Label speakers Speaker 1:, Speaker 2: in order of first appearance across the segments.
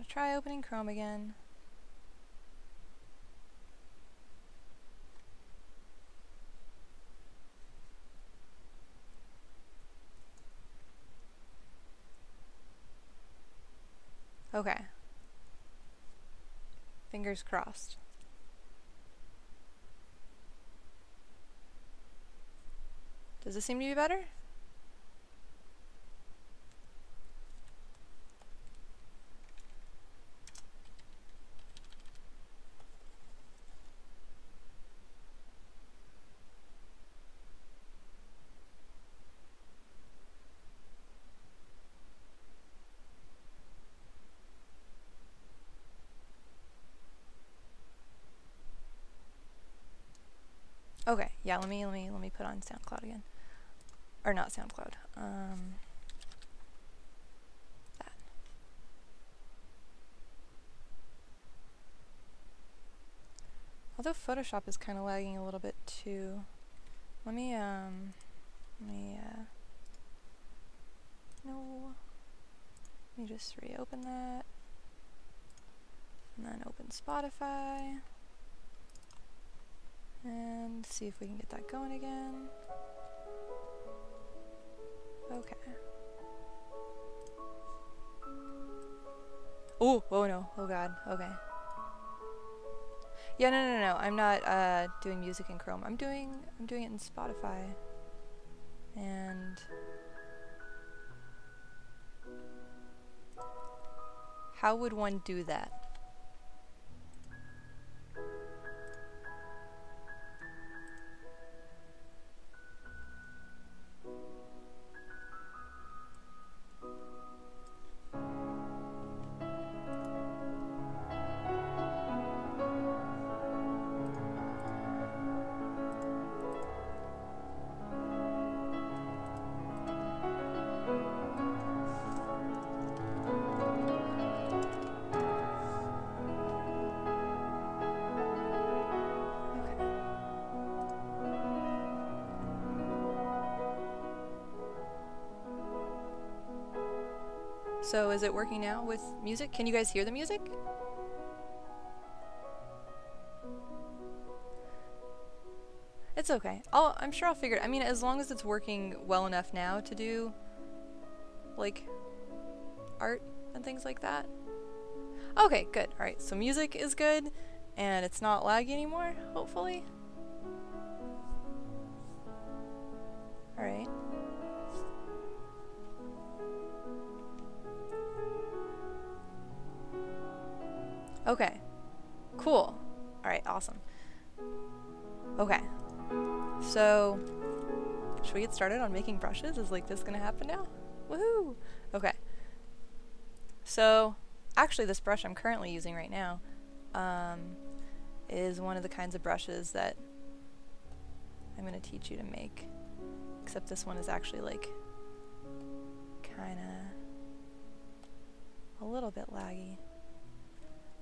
Speaker 1: try opening Chrome again. Okay. Fingers crossed. Does this seem to be better? Okay, yeah, let me put on SoundCloud again. Or not SoundCloud. That. Although Photoshop is kind of lagging a little bit too. Let me just reopen that. And then open Spotify. And see if we can get that going again. Okay. Oh, oh no. Oh god. Okay. Yeah, no. I'm not doing music in Chrome. I'm doing it in Spotify. And how would one do that? So is it working now with music? Can you guys hear the music? It's okay. I'm sure I'll figure it. I mean, as long as it's working well enough now to do, like, art and things like that. Okay, good. Alright, so music is good, and it's not laggy anymore, hopefully. Alright. Okay. Cool. Alright, awesome. Okay. So, should we get started on making brushes? Is like this gonna happen now? Woohoo! Okay. So, actually this brush I'm currently using right now is one of the kinds of brushes that I'm gonna teach you to make. Except this one is actually like kinda a little bit laggy.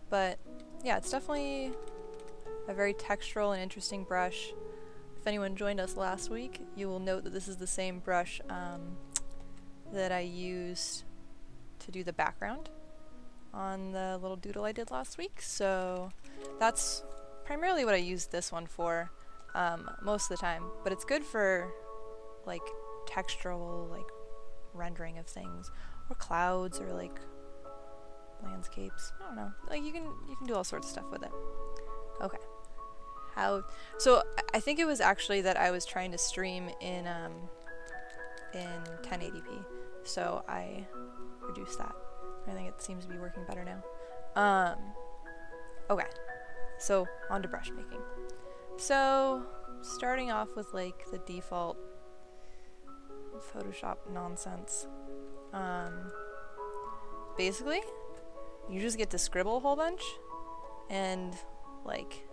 Speaker 1: But yeah, it's definitely a very textural and interesting brush. If anyone joined us last week, you will note that this is the same brush that I used to do the background on the little doodle I did last week. So that's primarily what I used this one for most of the time. But it's good for like textural like rendering of things, or clouds, or like landscapes. I don't know. Like you can do all sorts of stuff with it. Okay. So I think it was actually that I was trying to stream in 1080p. So I reduced that. I think it seems to be working better now. Okay. So on to brush making. So starting off with like the default Photoshop nonsense. Basically, you just get to scribble a whole bunch and like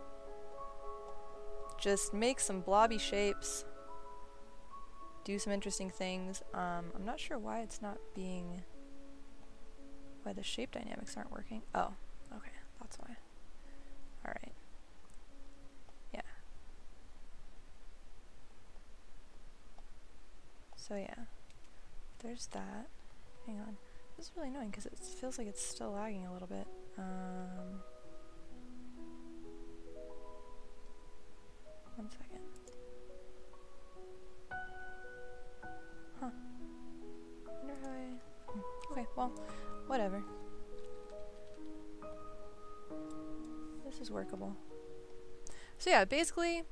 Speaker 1: just make some blobby shapes, do some interesting things. I'm not sure why it's not being, why the shape dynamics aren't working. Oh, okay, that's why. Alright. Yeah. So yeah, there's that. Hang on. This is really annoying because it feels like it's still lagging a little bit. One second. Huh. Wonder how okay, well, whatever. This is workable. So yeah, basically,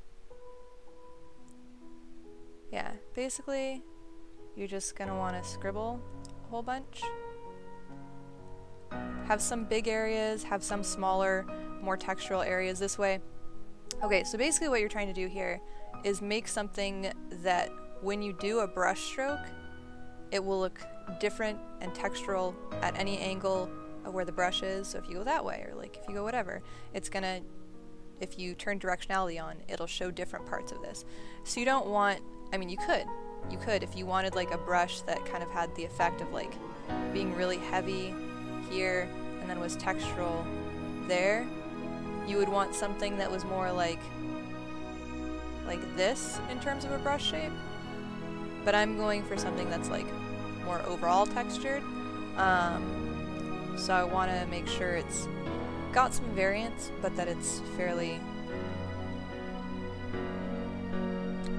Speaker 1: you're just gonna want to scribble a whole bunch. Have some big areas, have some smaller, more textural areas this way. Okay, so basically what you're trying to do here is make something that when you do a brush stroke, it will look different and textural at any angle of where the brush is. So if you go that way, or like if you go whatever, it's gonna, if you turn directionality on, it'll show different parts of this. So you don't want, I mean, you could if you wanted like a brush that kind of had the effect of like being really heavy here and then was textural there, you would want something that was more like this in terms of a brush shape. But I'm going for something that's like more overall textured. So I want to make sure it's got some variance, but that it's fairly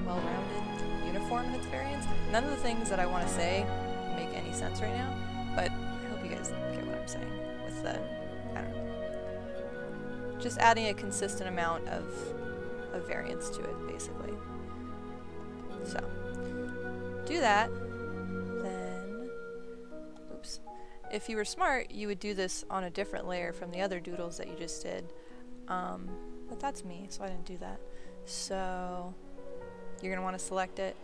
Speaker 1: well-rounded, uniform in its variance. None of the things that I want to say make any sense right now, but I hope you guys get what I'm saying with the, I don't know, just adding a consistent amount of variance to it, basically. So, do that, then, oops. If you were smart, you would do this on a different layer from the other doodles that you just did, but that's me, so I didn't do that. So, you're going to want to select it,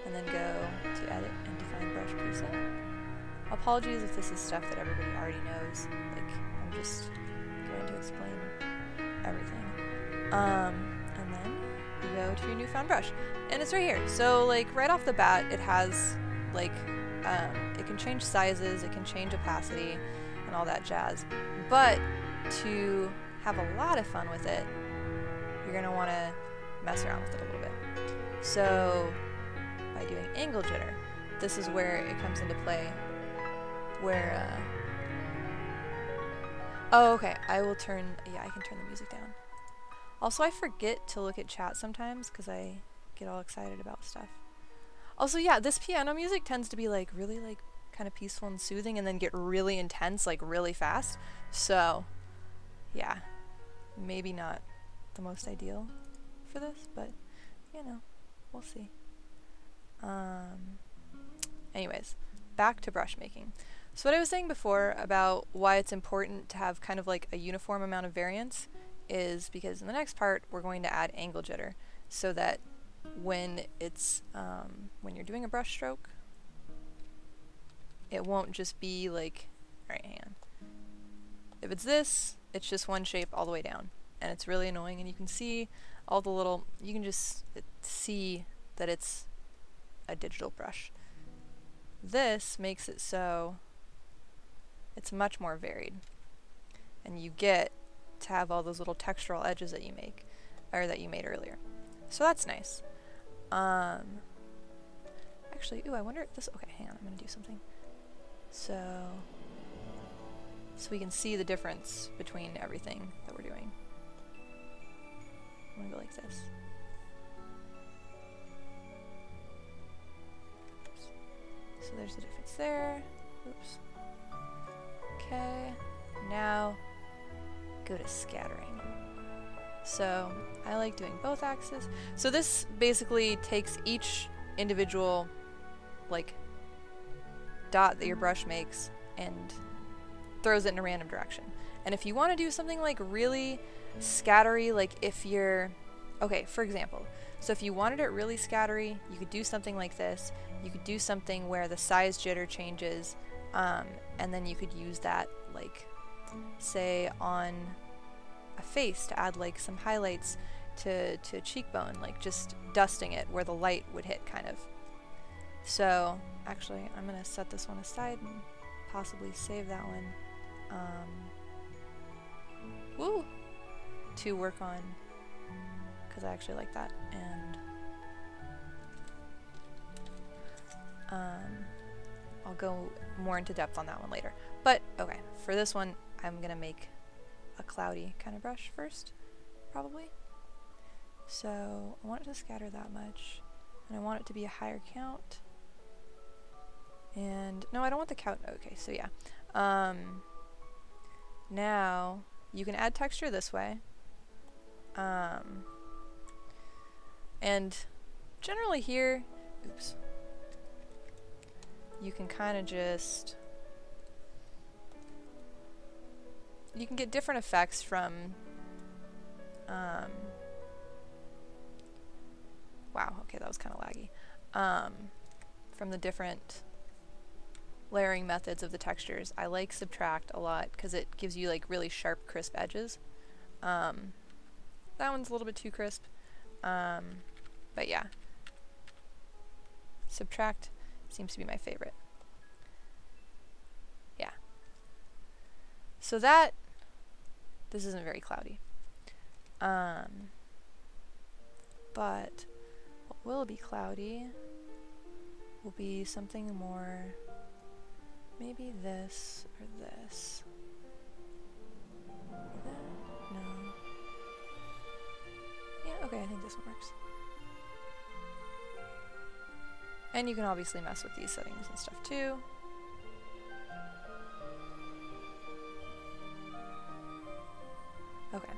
Speaker 1: and then go to Edit and Define Brush Preset. Apologies if this is stuff that everybody already knows, like, I'm just going to explain everything. And then you go to your newfound brush, and it's right here. So, like, right off the bat, it has, like, it can change sizes, it can change opacity, and all that jazz. But to have a lot of fun with it, you're going to want to mess around with it a little bit. So, by doing angle jitter, this is where it comes into play, where, oh, okay, I can turn the music down. Also, I forget to look at chat sometimes, because I get all excited about stuff. Also, yeah, this piano music tends to be, like, really, like, kind of peaceful and soothing, and then get really intense, like, really fast. So, yeah, maybe not the most ideal for this, but, you know, we'll see. Anyways, back to brush making. So what I was saying before about why it's important to have kind of like a uniform amount of variance is because in the next part we're going to add angle jitter, so that when it's when you're doing a brush stroke, it won't just be like, alright, hang on. If it's this, it's just one shape all the way down, and it's really annoying, and you can see all the little, you can just see that it's a digital brush. This makes it so it's much more varied, and you get to have all those little textural edges that you make, or that you made earlier. So that's nice. Actually, ooh, I wonder if this, okay, hang on, I'm gonna do something. So we can see the difference between everything that we're doing. I'm gonna go like this. Oops. So there's the difference there. Oops. Okay, now go to scattering. So I like doing both axes. So this basically takes each individual like dot that your brush makes and throws it in a random direction. And if you want to do something like really scattery, like if you're, okay, for example, so if you wanted it really scattery, you could do something like this. You could do something where the size jitter changes, and then you could use that, like, say on a face to add like some highlights to a cheekbone, like just dusting it where the light would hit, kind of. So actually I'm gonna set this one aside and possibly save that one to work on, because I actually like that. And I'll go more into depth on that one later. But, okay, for this one, I'm gonna make a cloudy kind of brush first, probably. So, I want it to scatter that much, and I want it to be a higher count. And, no, I don't want the count, okay, so yeah. Now, you can add texture this way. And generally here, oops, you can kind of just, you can get different effects from, wow, okay, that was kind of laggy, from the different layering methods of the textures. I like subtract a lot because it gives you like really sharp, crisp edges. That one's a little bit too crisp, but yeah, subtract seems to be my favorite. Yeah. So that, this isn't very cloudy. But what will be cloudy will be something more, maybe this or this. No. Yeah, okay, I think this one works. And you can obviously mess with these settings and stuff too. Okay.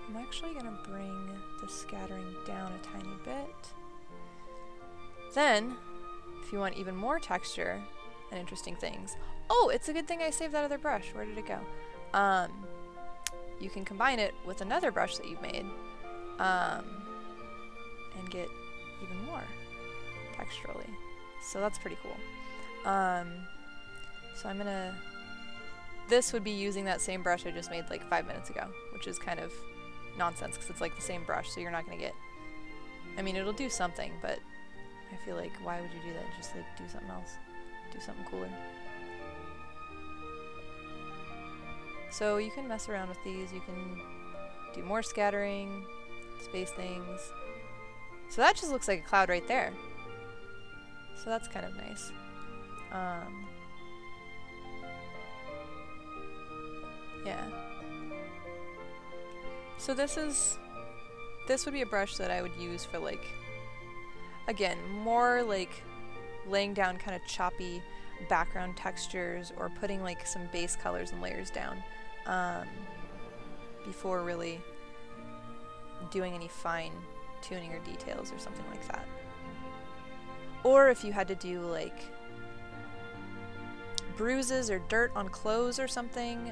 Speaker 1: I'm actually gonna bring the scattering down a tiny bit. Then, if you want even more texture and interesting things, oh, it's a good thing I saved that other brush. Where did it go? You can combine it with another brush that you've made, and get even more texturally. So that's pretty cool. So I'm gonna, this would be using that same brush I just made like 5 minutes ago, which is kind of nonsense because it's like the same brush, so you're not gonna get, I mean, it'll do something, but I feel like, why would you do that? Just like do something else, do something cooler. So you can mess around with these, you can do more scattering, space things. So that just looks like a cloud right there. So that's kind of nice. Yeah. So this would be a brush that I would use for like, again, more like laying down kind of choppy background textures or putting like some base colors and layers down before really doing any fine tuning or details or something like that. Or if you had to do like bruises or dirt on clothes or something,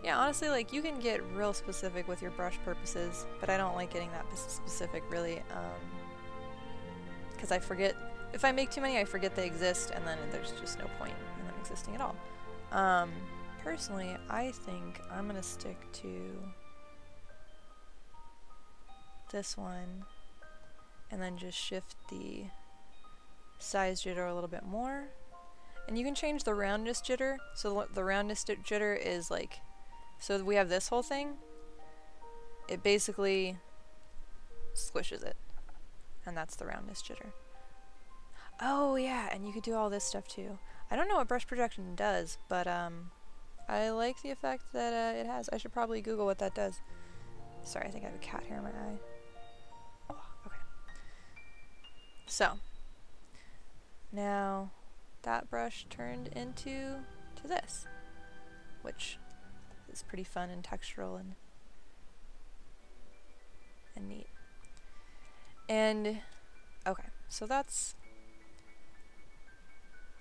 Speaker 1: yeah, honestly, like you can get real specific with your brush purposes, but I don't like getting that specific really, because I forget, if I make too many I forget they exist and then there's just no point in them existing at all. Personally, I think I'm gonna stick to this one and then just shift the size jitter a little bit more. And you can change the roundness jitter. So the roundness jitter is like, so we have this whole thing. It basically squishes it. And that's the roundness jitter. Oh yeah, and you could do all this stuff too. I don't know what brush projection does, but I like the effect that it has. I should probably Google what that does. Sorry, I think I have a cat hair in my eye. Oh, okay. So, now that brush turned into this, which is pretty fun and textural and neat. And, okay, so that's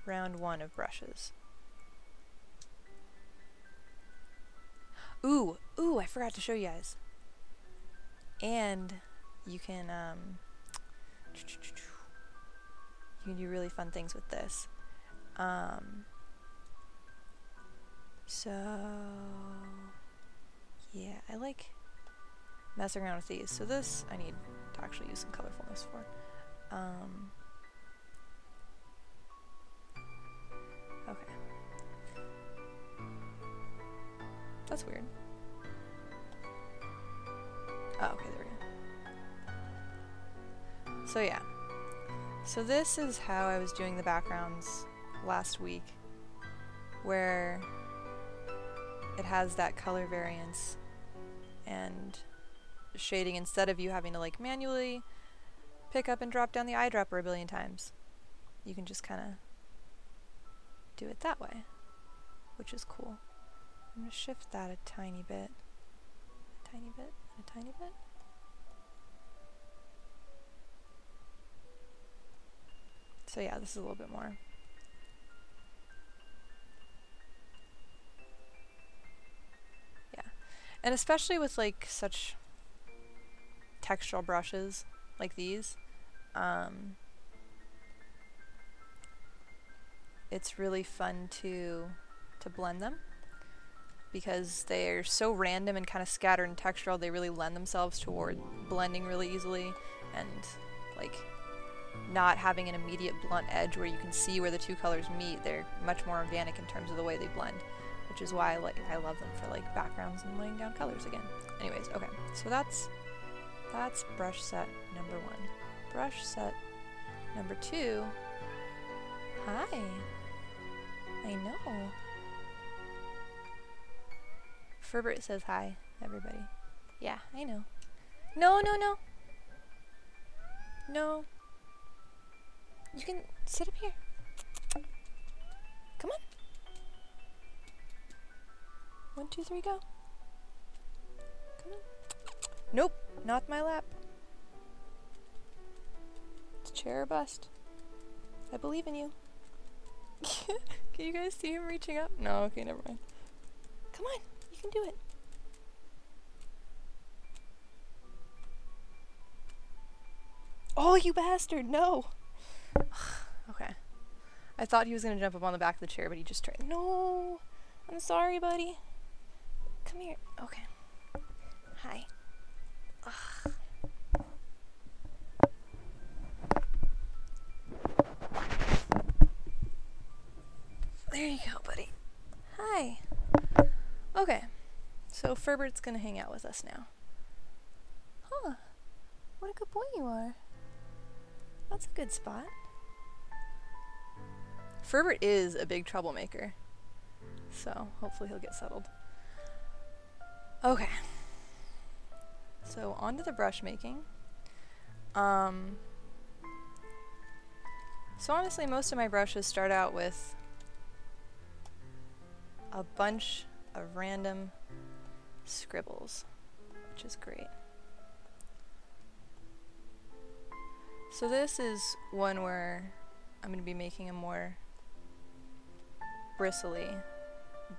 Speaker 1: round one of brushes. Ooh, I forgot to show you guys. And you can do really fun things with this. So yeah, I like messing around with these. So this I need to actually use some colorfulness for. Okay. That's weird. Oh, okay, there we go. So yeah. So this is how I was doing the backgrounds last week, where it has that color variance and shading instead of you having to like manually pick up and drop down the eyedropper a billion times. You can just kind of do it that way, which is cool. I'm going to shift that a tiny bit, a tiny bit, and a tiny bit. So yeah, this is a little bit more. Yeah, and especially with like such textural brushes like these, it's really fun to blend them because they're so random and kind of scattered and textural. They really lend themselves toward blending really easily and like not having an immediate blunt edge where you can see where the two colors meet. They're much more organic in terms of the way they blend, which is why I love them for like backgrounds and laying down colors again. Anyways, okay, so that's brush set number 1. Brush set number 2. Hi. I know. Ferbert says hi, everybody. Yeah, I know. No, no, no. No. You can sit up here. Come on. 1, 2, 3, go. Come on. Nope, not my lap. It's chair or bust. I believe in you. Can you guys see him reaching up? No, okay, never mind. Come on, you can do it. Oh, you bastard, no! Okay. I thought he was gonna jump up on the back of the chair, but he just turned. No! I'm sorry, buddy. Come here. Okay. Hi. Ugh. There you go, buddy. Hi. Okay. So Ferbert's gonna hang out with us now. Huh. What a good boy you are. That's a good spot. Ferbert is a big troublemaker, so hopefully he'll get settled. Okay. So on to the brush making. So honestly, most of my brushes start out with a bunch of random scribbles, which is great. So this is one where I'm going to be making a more bristly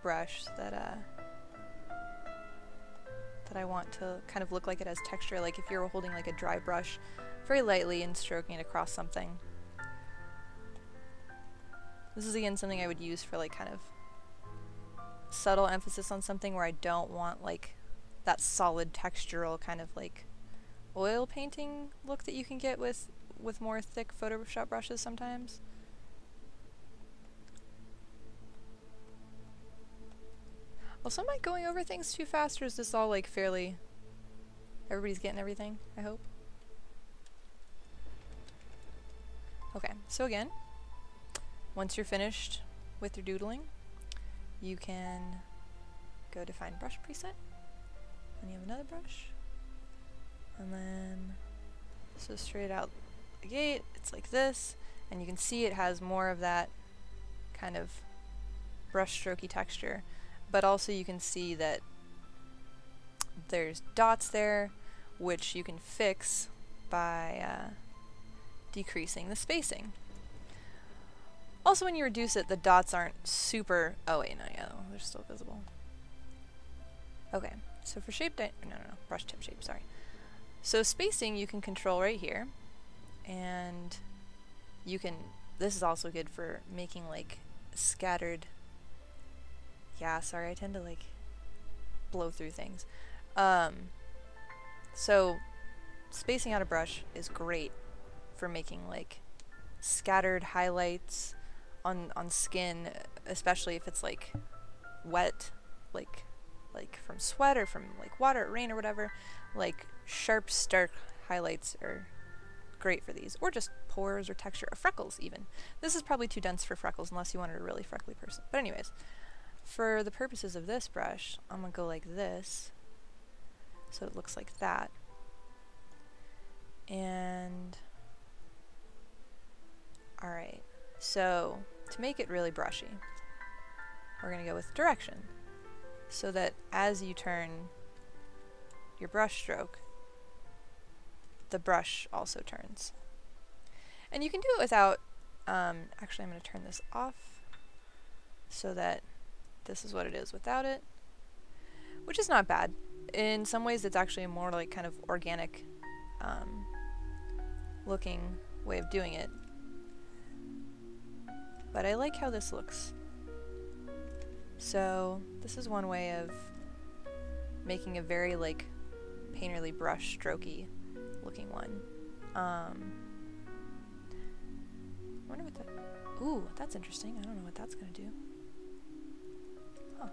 Speaker 1: brush that I want to kind of look like it has texture, like if you're holding like a dry brush very lightly and stroking it across something. This is again something I would use for like kind of subtle emphasis on something where I don't want like that solid textural kind of like oil painting look that you can get with more thick Photoshop brushes sometimes. Also, am I going over things too fast, or is this all like fairly... Everybody's getting everything, I hope? Okay, so again, once you're finished with your doodling, you can go to Find Brush Preset, and you have another brush, and then, so straight out the gate, it's like this, and you can see it has more of that kind of brush strokey texture. But also you can see that there's dots there, which you can fix by decreasing the spacing. Also, when you reduce it, the dots aren't super... Oh wait, no, yeah, they're still visible. Okay, so for shape... No, brush tip shape, sorry. So spacing you can control right here, and you can... This is also good for making like scattered... Yeah, sorry, I tend to like blow through things. So spacing out a brush is great for making like scattered highlights on skin, especially if it's like wet, like from sweat or from like water or rain or whatever. Like sharp, stark highlights are great for these, or just contours or texture of freckles even. This is probably too dense for freckles unless you wanted a really freckly person. But anyways, for the purposes of this brush, I'm going to go like this, so it looks like that. And alright, so to make it really brushy, we're going to go with direction, so that as you turn your brush stroke, the brush also turns. And you can do it without, actually I'm going to turn this off so that this is what it is without it, which is not bad. In some ways it's actually a more like kind of organic looking way of doing it. But I like how this looks. So this is one way of making a very like painterly brush strokey looking one. I wonder what that... Ooh, that's interesting. I don't know what that's gonna do. Huh.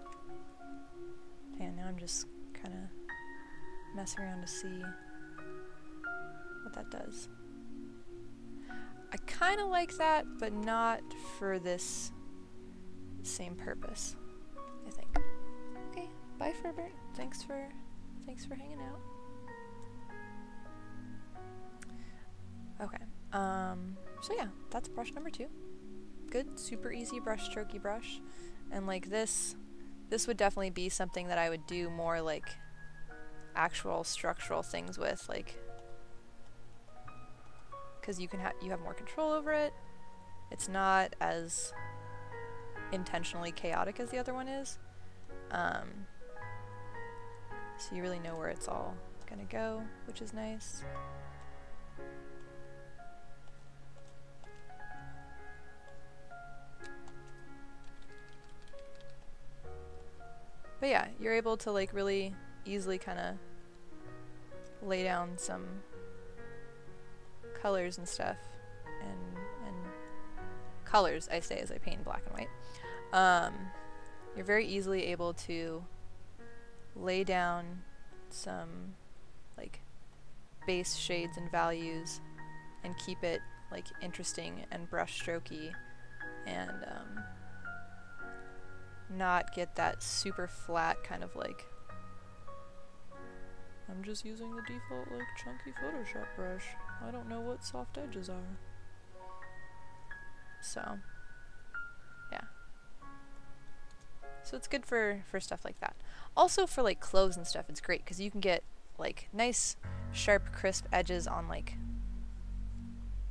Speaker 1: And now I'm just kind of messing around to see what that does. I kind of like that, but not for this same purpose, I think. Okay, bye Ferbert. Thanks for hanging out. Okay, so yeah, that's brush number 2. Good, super easy brush strokey brush. And like this would definitely be something that I would do more like actual structural things with, like, because you have more control over it. It's not as intentionally chaotic as the other one is. So you really know where it's all gonna go, which is nice. But yeah, you're able to like really easily kind of lay down some colors and stuff, and colors I say as I paint in black and white. You're very easily able to lay down some like base shades and values and keep it like interesting and brush strokey, and not get that super flat kind of like, I'm just using the default like chunky Photoshop brush, I don't know what soft edges are. So yeah, so it's good for stuff like that. Also for like clothes and stuff it's great because you can get like nice sharp crisp edges on like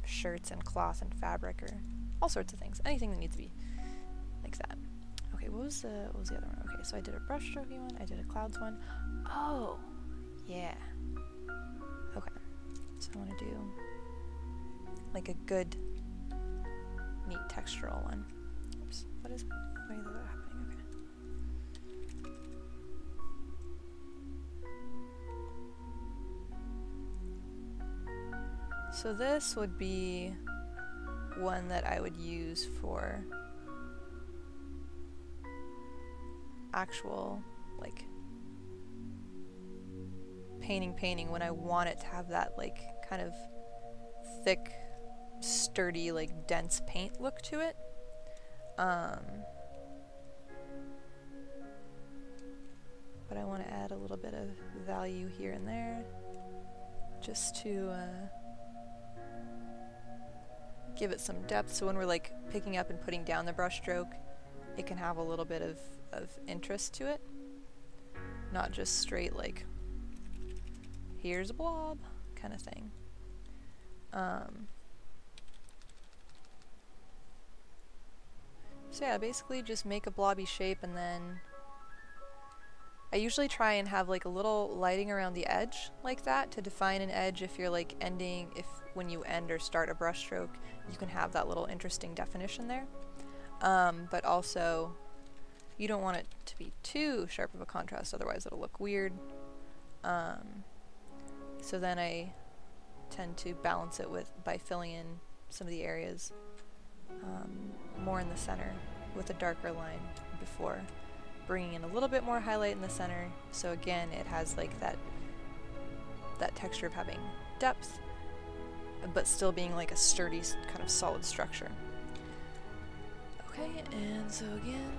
Speaker 1: shirts and cloth and fabric or all sorts of things, anything that needs to be like that. Okay, what was the other one? Okay, so I did a brush strokey one, I did a clouds one. Oh, yeah. Okay, so I want to do like a good, neat textural one. Oops, what is why is that happening? Okay. So this would be one that I would use for actual like painting when I want it to have that like kind of thick, sturdy, like dense paint look to it. But I want to add a little bit of value here and there just to give it some depth, so when we're like picking up and putting down the brush stroke it can have a little bit of interest to it, not just straight like here's a blob kind of thing. So yeah, basically just make a blobby shape, and then I usually try and have like a little lighting around the edge like that to define an edge. If you're like ending, if when you end or start a brush stroke you can have that little interesting definition there. But also you don't want it to be too sharp of a contrast, otherwise it'll look weird. So then I tend to balance it by filling in some of the areas more in the center with a darker line before bringing in a little bit more highlight in the center. So again, it has like that texture of having depth but still being like a sturdy kind of solid structure. Okay, and so again,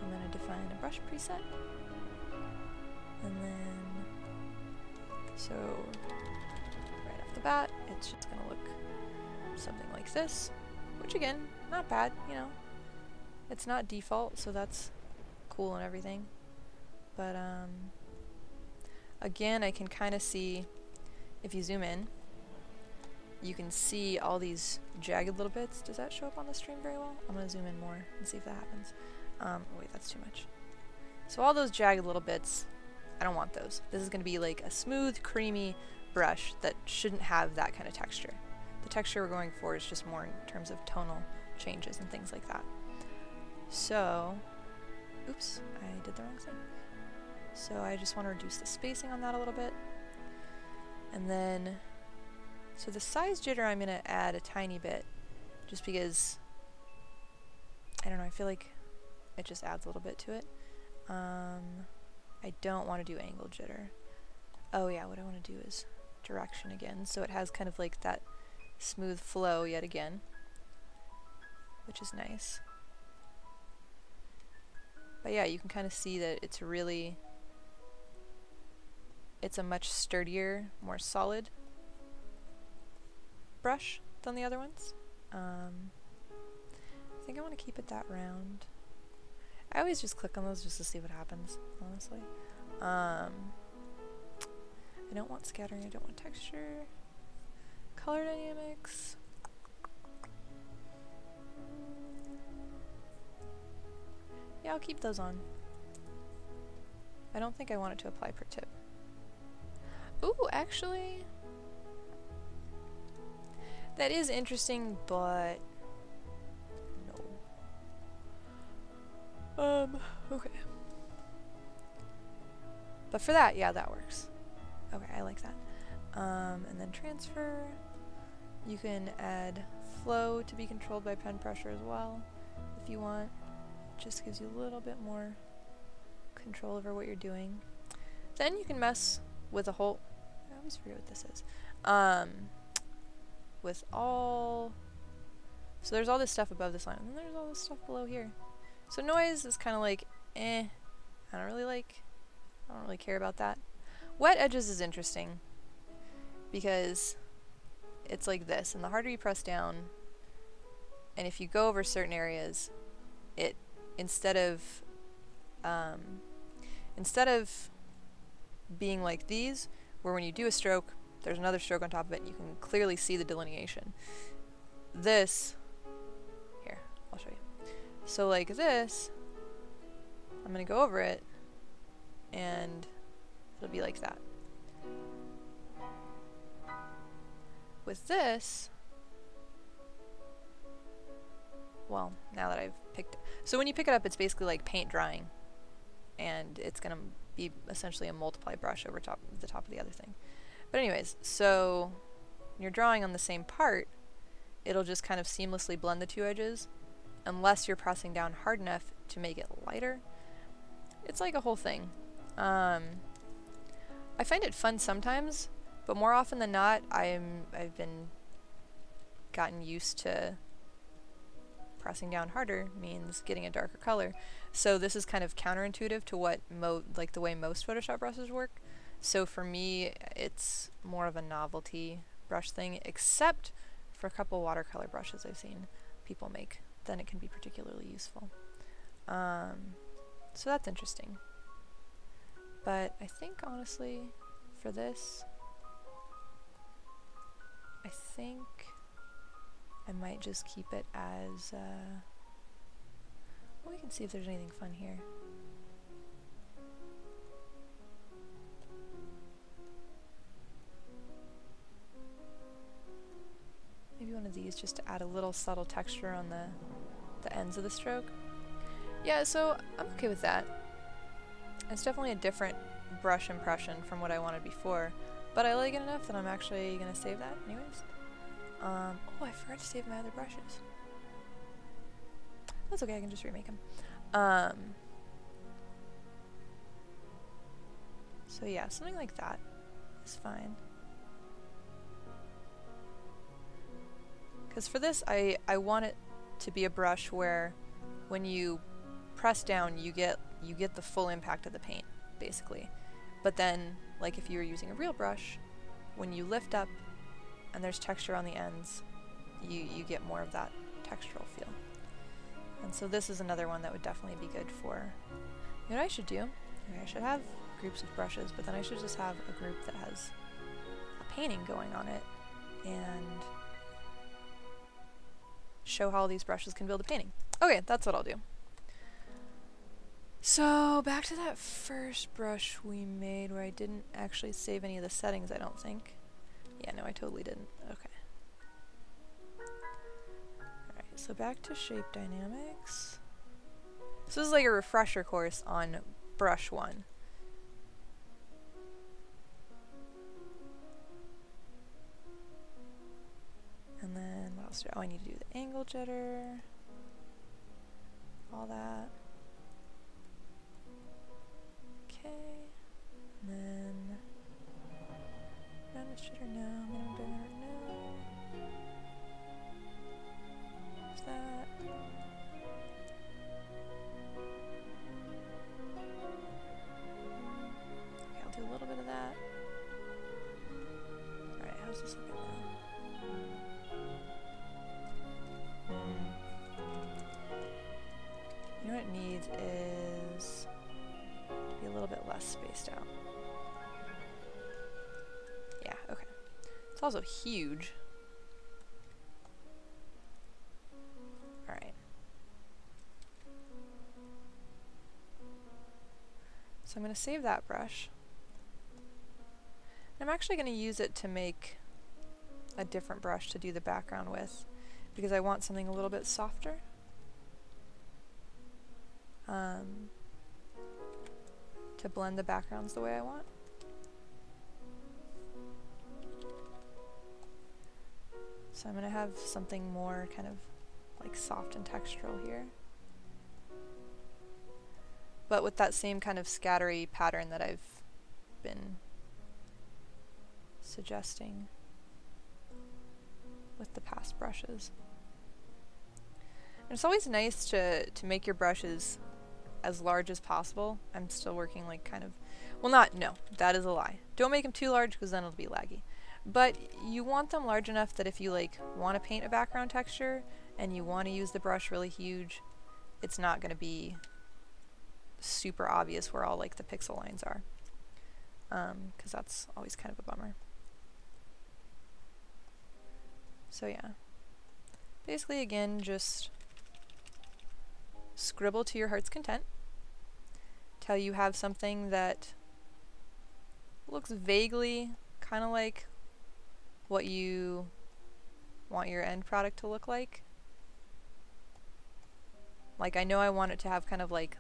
Speaker 1: I'm going to define a brush preset, and then, so right off the bat, it's just going to look something like this, which again, not bad, you know, it's not default, so that's cool and everything, but again, I can kind of see, if you zoom in, you can see all these jagged little bits. Does that show up on the stream very well? I'm going to zoom in more and see if that happens. Wait, that's too much. So all those jagged little bits, I don't want those. This is going to be like a smooth, creamy brush that shouldn't have that kind of texture. The texture we're going for is just more in terms of tonal changes and things like that. So, oops, I did the wrong thing. So I just want to reduce the spacing on that a little bit. And then, so the size jitter I'm going to add a tiny bit, just because, I don't know, I feel like it just adds a little bit to it. I don't want to do angle jitter. Oh yeah, what I want to do is direction again, so it has kind of like that smooth flow yet again, which is nice. But yeah, you can kind of see that it's really, it's a much sturdier, more solid brush than the other ones. I think I want to keep it that round. I always just click on those just to see what happens, honestly. I don't want scattering, I don't want texture. Color dynamics. Yeah, I'll keep those on. I don't think I want it to apply per tip. Ooh, actually, that is interesting, but no. Okay. But for that, yeah, that works. Okay, I like that. And then transfer. You can add flow to be controlled by pen pressure as well, if you want. Just gives you a little bit more control over what you're doing. Then you can mess with a whole, I always forget what this is. With all, so there's all this stuff above this line, and then there's all this stuff below here. So noise is kind of like, I don't really care about that. Wet edges is interesting because it's like this, and the harder you press down, and if you go over certain areas, it instead of being like these, where when you do a stroke, there's another stroke on top of it, and you can clearly see the delineation. This, here, I'll show you. So like this, I'm gonna go over it, and it'll be like that. With this, well, now that I've picked it. So when you pick it up, it's basically like paint drying, and it's going to be essentially a multiply brush over the top of the other thing. But anyways, so when you're drawing on the same part, it'll just kind of seamlessly blend the two edges, unless you're pressing down hard enough to make it lighter. It's like a whole thing. I find it fun sometimes, but more often than not, I've been gotten used to pressing down harder means getting a darker color. So this is kind of counterintuitive to what like the way most Photoshop brushes work. So for me, it's more of a novelty brush thing, except for a couple watercolor brushes I've seen people make. Then it can be particularly useful. So that's interesting. But I think honestly, for this, I think I might just keep it as, well, we can see if there's anything fun here. Maybe one of these just to add a little subtle texture on the ends of the stroke. Yeah, so I'm okay with that. It's definitely a different brush impression from what I wanted before, but I like it enough that I'm actually going to save that anyways. Oh, I forgot to save my other brushes. That's okay, I can just remake them. So yeah, something like that is fine. Because for this, I want it to be a brush where when you press down, you get the full impact of the paint, basically. But then, like if you were using a real brush, when you lift up and there's texture on the ends, you get more of that textural feel. And so this is another one that would definitely be good for, you know what I should do? Maybe I should have groups of brushes, but then I should just have a group that has a painting going on it and show how all these brushes can build a painting. Okay, that's what I'll do. So back to that first brush we made where I didn't actually save any of the settings, I don't think. Yeah, no, I totally didn't. Okay. Alright, so back to shape dynamics. So this is like a refresher course on brush 1. And then what else? Oh, I need to do the angle jitter. All that. Okay. And then roundness jitter, no. Minimum jitter, no. There's that. Okay, I'll do a little bit of that. Alright, how's this looking now? You know what it needs is to be a little bit less spaced out. Yeah, okay. It's also huge. Alright. So I'm going to save that brush. And I'm actually going to use it to make a different brush to do the background with, because I want something a little bit softer. To blend the backgrounds the way I want. So I'm going to have something more kind of like soft and textural here. But with that same kind of scattery pattern that I've been suggesting with the past brushes. And it's always nice to make your brushes as large as possible. I'm still working like kind of, well no, that is a lie. Don't make them too large because then it'll be laggy. But you want them large enough that if you like want to paint a background texture and you want to use the brush really huge, it's not going to be super obvious where all like the pixel lines are. Because that's always kind of a bummer. So yeah. Basically again, just scribble to your heart's content till you have something that looks vaguely kind of like what you want your end product to look like. Like I know I want it to have kind of like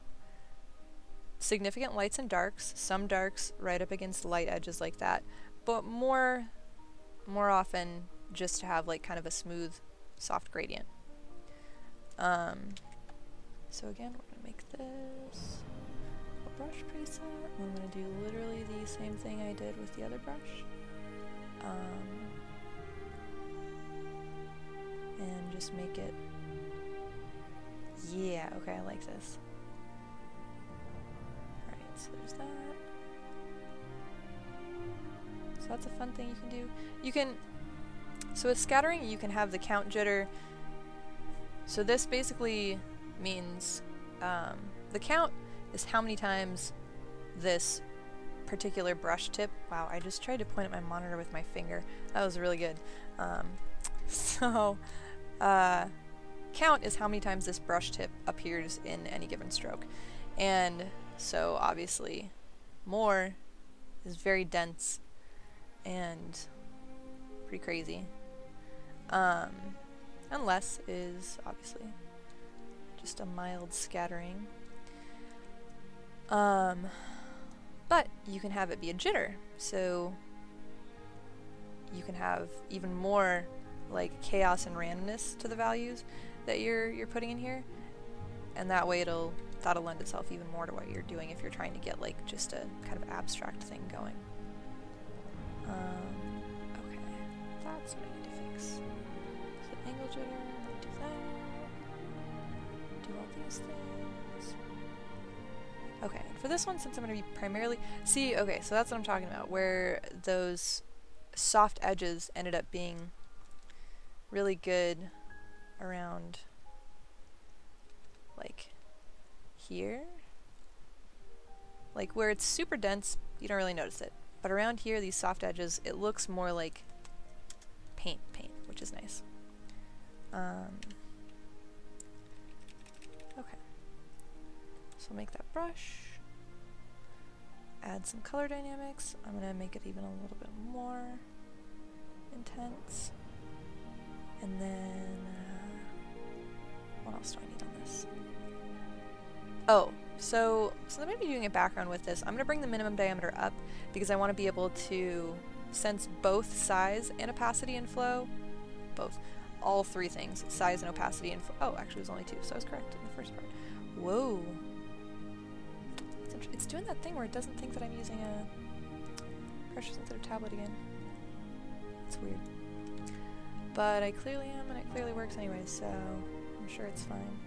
Speaker 1: significant lights and darks, some darks right up against light edges like that, but more often just to have like kind of a smooth, soft gradient. So again, we're going to make this a brush preset. I'm going to do literally the same thing I did with the other brush. And just make it, yeah, okay, I like this. Alright, so there's that. So that's a fun thing you can do. You can, so with scattering, you can have the count jitter. So this basically means the count is how many times this particular brush tip, wow, I just tried to point at my monitor with my finger. That was really good. Count is how many times this brush tip appears in any given stroke. And so obviously more is very dense and pretty crazy. And less is obviously just a mild scattering. But you can have it be a jitter, so you can have even more like chaos and randomness to the values that you're putting in here, and that way that'll lend itself even more to what you're doing if you're trying to get like just a kind of abstract thing going. Okay, that's what I need to fix. So Angle jitter, do that. Do all these things. Okay, for this one, since I'm going to be primarily... See, okay, so that's what I'm talking about, where those soft edges ended up being really good around, like, here. Like, where it's super dense, you don't really notice it. But around here, these soft edges, it looks more like paint, which is nice. Okay. So I'll make that brush. Add some color dynamics. I'm going to make it even a little bit more intense. And then, what else do I need on this? Oh, so I'm going to be doing a background with this. I'm going to bring the minimum diameter up because I want to be able to sense both size and opacity and flow. Both. All three things. Size and opacity and flow. Oh, actually it was only two, so I was correct in the first part. Whoa. It's doing that thing where it doesn't think that I'm using a pressure sensitive tablet again. It's weird. But I clearly am, and it clearly works anyway, so I'm sure it's fine.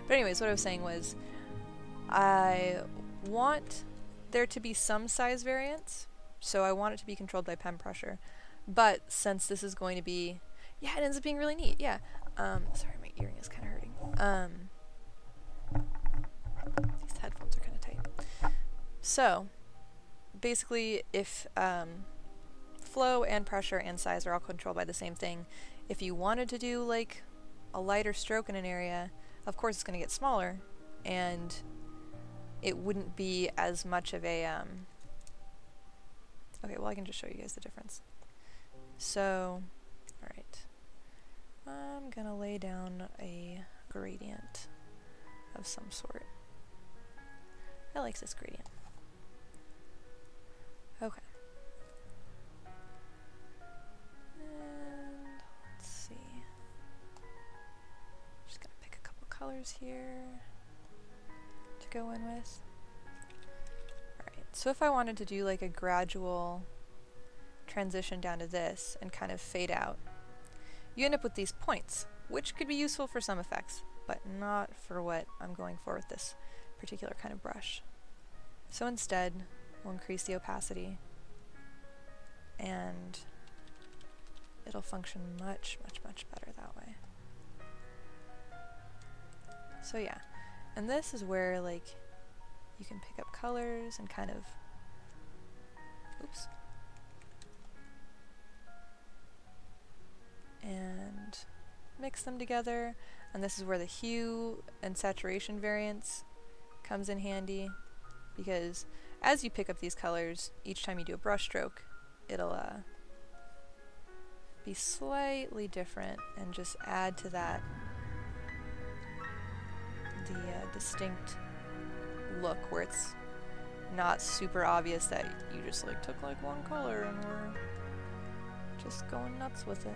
Speaker 1: But anyways, what I was saying was, I want there to be some size variance, so I want it to be controlled by pen pressure. But since this is going to be, yeah, it ends up being really neat, yeah. Sorry, my earring is kind of hurting. These headphones are kind of tight. So, basically, if flow and pressure and size are all controlled by the same thing, if you wanted to do like a lighter stroke in an area, of course it's going to get smaller, and it wouldn't be as much of a okay, well I can just show you guys the difference. So, alright, I'm gonna lay down a gradient of some sort. I like this gradient. Okay. And let's see. Just gonna pick a couple colors here to go in with. Alright, so if I wanted to do like a gradual transition down to this and kind of fade out, you end up with these points, which could be useful for some effects, but not for what I'm going for with this particular kind of brush. So instead, we'll increase the opacity, and it'll function much better that way. So yeah, and this is where like you can pick up colors and kind of, oops, and mix them together, and this is where the hue and saturation variance comes in handy, because as you pick up these colors, each time you do a brush stroke, it'll be slightly different and just add to that the distinct look, where it's not super obvious that you just like took like one color and we're just going nuts with it,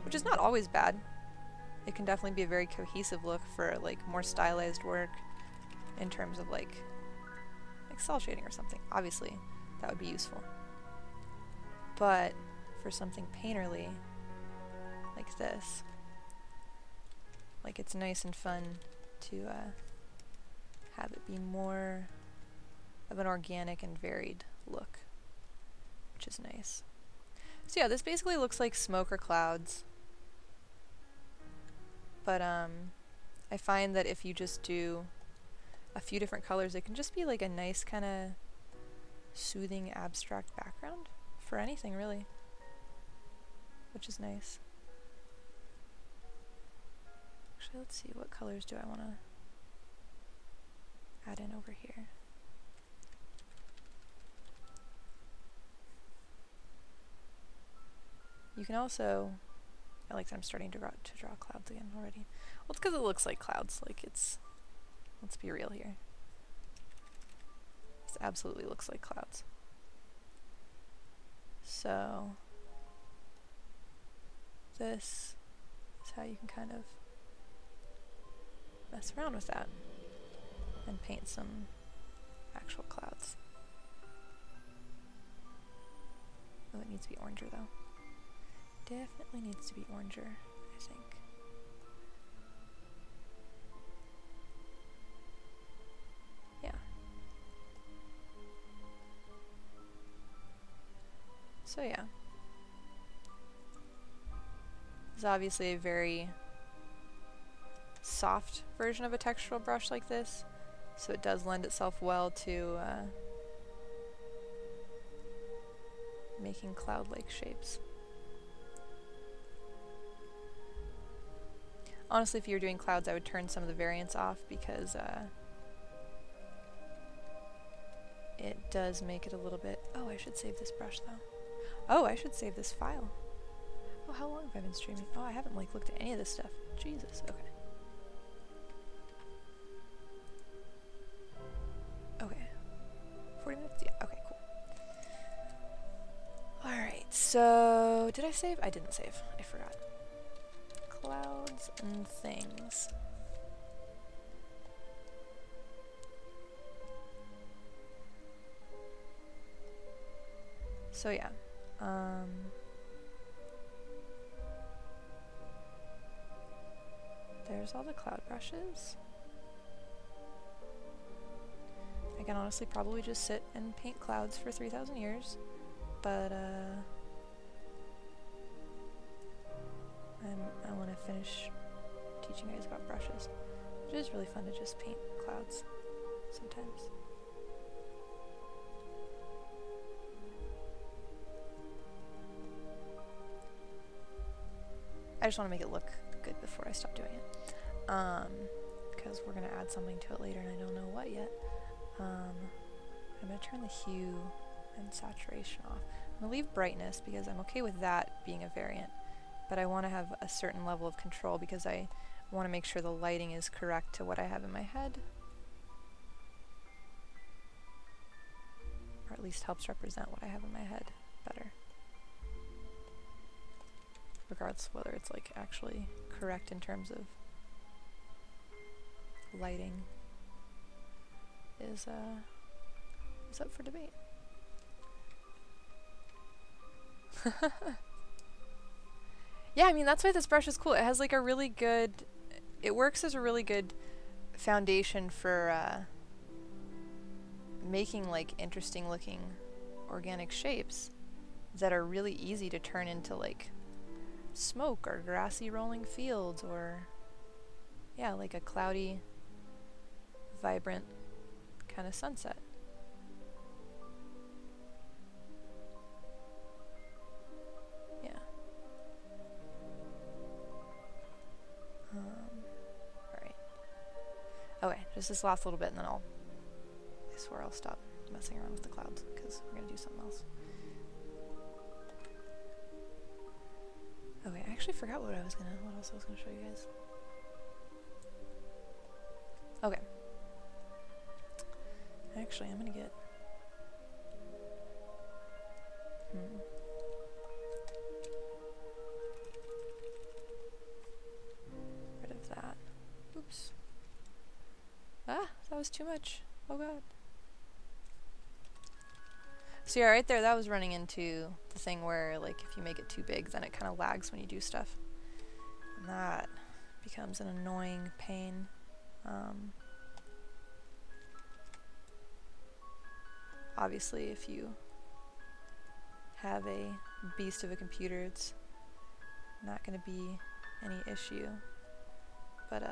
Speaker 1: which is not always bad. It can definitely be a very cohesive look for like more stylized work in terms of like cell shading or something. Obviously that would be useful, but for something painterly like this, like it's nice and fun to have it be more of an organic and varied look, which is nice. So yeah, this basically looks like smoke or clouds, but I find that if you just do a few different colors, it can just be like a nice kind of soothing abstract background for anything really, which is nice. Actually, let's see, what colors do I want to add in over here? You can also, I like that I'm starting to draw clouds again already. Well, it's because it looks like clouds, like it's, let's be real here. This absolutely looks like clouds. So, this is how you can kind of mess around with that and paint some actual clouds. Oh, it needs to be oranger though. definitely needs to be oranger, I think. Yeah. So yeah. It's obviously a very soft version of a textural brush like this, so it does lend itself well to making cloud-like shapes. Honestly, if you were doing clouds, I would turn some of the variants off because it does make it a little bit... Oh, I should save this brush though. Oh, I should save this file. Oh, how long have I been streaming? Oh, I haven't like looked at any of this stuff. Jesus, okay. Okay. 40 minutes? Yeah, okay, cool. Alright, so did I save? I didn't save. I forgot. Clouds and things. So yeah. There's all the cloud brushes. I can honestly probably just sit and paint clouds for 3,000 years, but I want to finish teaching you guys about brushes. It is really fun to just paint clouds sometimes. I just want to make it look good before I stop doing it. Because we're going to add something to it later and I don't know what yet. I'm going to turn the hue and saturation off. I'm going to leave brightness because I'm okay with that being a variant, but I want to have a certain level of control because I want to make sure the lighting is correct to what I have in my head. Or at least helps represent what I have in my head better. Regardless of whether it's like actually correct in terms of lighting is up for debate. Yeah, I mean that's why this brush is cool. It has like a really good, it works as a really good foundation for making like interesting looking organic shapes that are really easy to turn into like smoke or grassy rolling fields or yeah, like a cloudy, vibrant kind of sunset. Yeah. Alright. Okay, just this last little bit and then I swear I'll stop messing around with the clouds because we're gonna do something else. Okay, I actually forgot what else I was gonna show you guys. Okay. Actually, I'm gonna get... rid of that. Oops. Ah, that was too much. Oh god. So yeah, right there, that was running into the thing where, like, if you make it too big, then it kind of lags when you do stuff. And that becomes an annoying pain. Obviously, if you have a beast of a computer, it's not going to be any issue. But,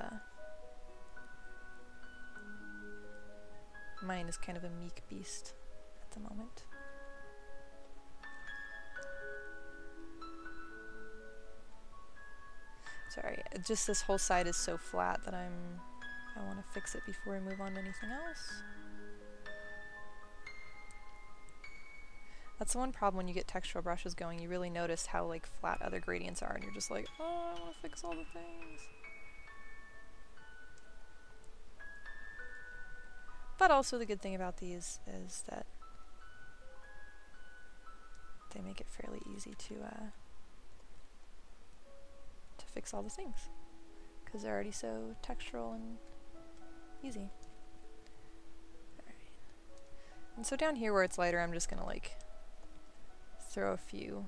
Speaker 1: mine is kind of a meek beast at the moment. Sorry, just this whole side is so flat that I want to fix it before I move on to anything else. That's the one problem when you get textural brushes going, you really notice how like flat other gradients are and you're just like, oh, I want to fix all the things. But also the good thing about these is that they make it fairly easy to fix all the things because they're already so textural and easy. Alright. And so down here where it's lighter, I'm just gonna like throw a few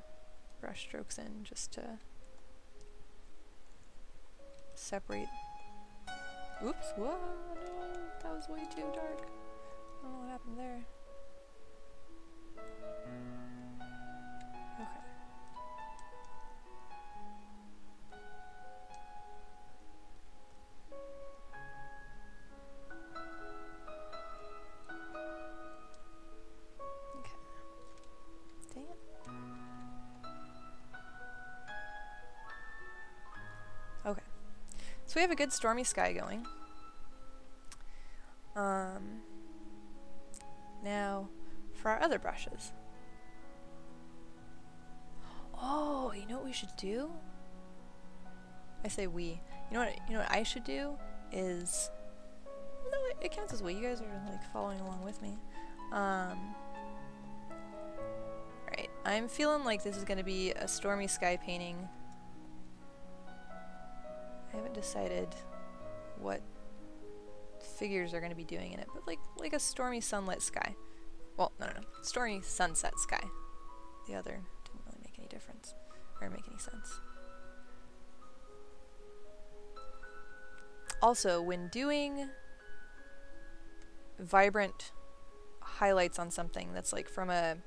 Speaker 1: brush strokes in just to separate. Oops, whoa, no, that was way too dark. I don't know what happened there. Okay. Okay. Dang it. Okay. So we have a good stormy sky going. Now, for our other brushes. Oh, you know what we should do? I say we. You know what I should do is, no, it counts as we. You guys are like following along with me. Right. I'm feeling like this is going to be a stormy sky painting. I haven't decided what figures are going to be doing in it, but like a stormy sunlit sky. Well, no, stormy sunset sky. The other didn't really make any difference, or make any sense. Also, when doing vibrant highlights on something that's like from a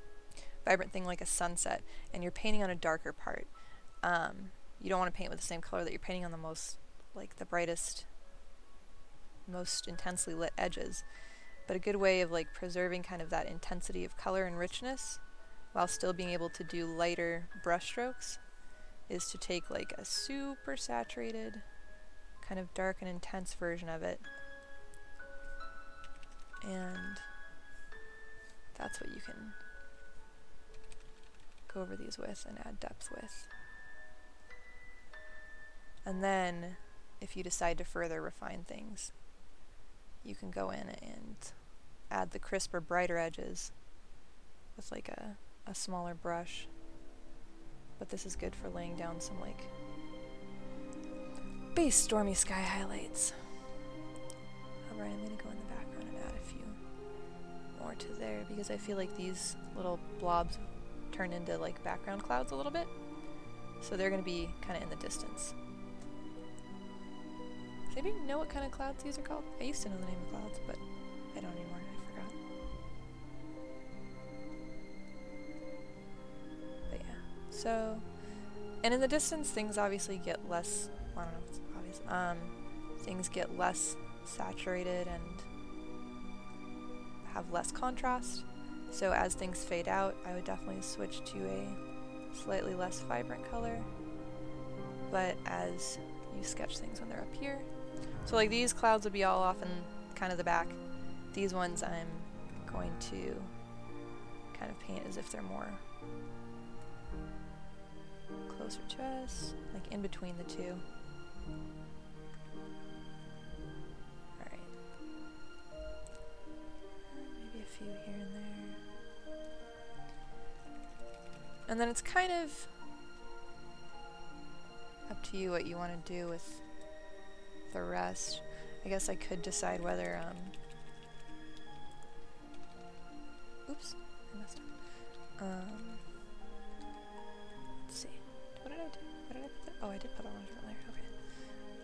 Speaker 1: vibrant thing like a sunset, and you're painting on a darker part, you don't want to paint with the same color that you're painting on the most, like the brightest, most intensely lit edges. But a good way of like preserving kind of that intensity of color and richness while still being able to do lighter brush strokes is to take like a super saturated, kind of dark and intense version of it, and that's what you can go over these with and add depth with. And then if you decide to further refine things, you can go in and add the crisper, brighter edges with like a smaller brush. But this is good for laying down some like base stormy sky highlights. However, I'm going to go in the background and add a few more to there because I feel like these little blobs turn into like background clouds a little bit. So they're going to be kind of in the distance. Does anybody know what kind of clouds these are called? I used to know the name of clouds, but I don't anymore. I forgot. But yeah. So, and in the distance, things obviously get less. I don't know if it's obvious. Things get less saturated and have less contrast. So as things fade out, I would definitely switch to a slightly less vibrant color. But as you sketch things when they're up here, so like these clouds would be all off in kind of the back. These ones I'm going to kind of paint as if they're more closer to us, like in between the two. Alright. Maybe a few here and there. And then it's kind of up to you what you want to do with the rest. I guess I could decide whether, oops, I messed up. Let's see. What did I do? What did I put there? Oh, I did put a lot of different layer.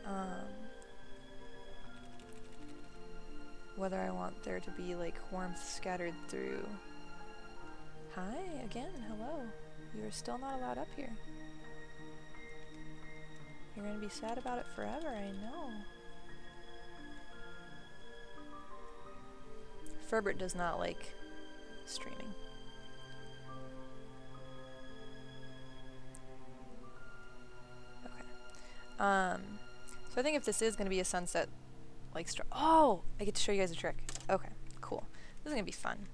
Speaker 1: Okay. Whether I want there to be like warmth scattered through. Hi, again, hello. You're still not allowed up here. You're gonna be sad about it forever, I know. Ferbert does not like streaming. Okay. So I think if this is gonna be a sunset, like, oh, I get to show you guys a trick. Okay, cool. This is gonna be fun.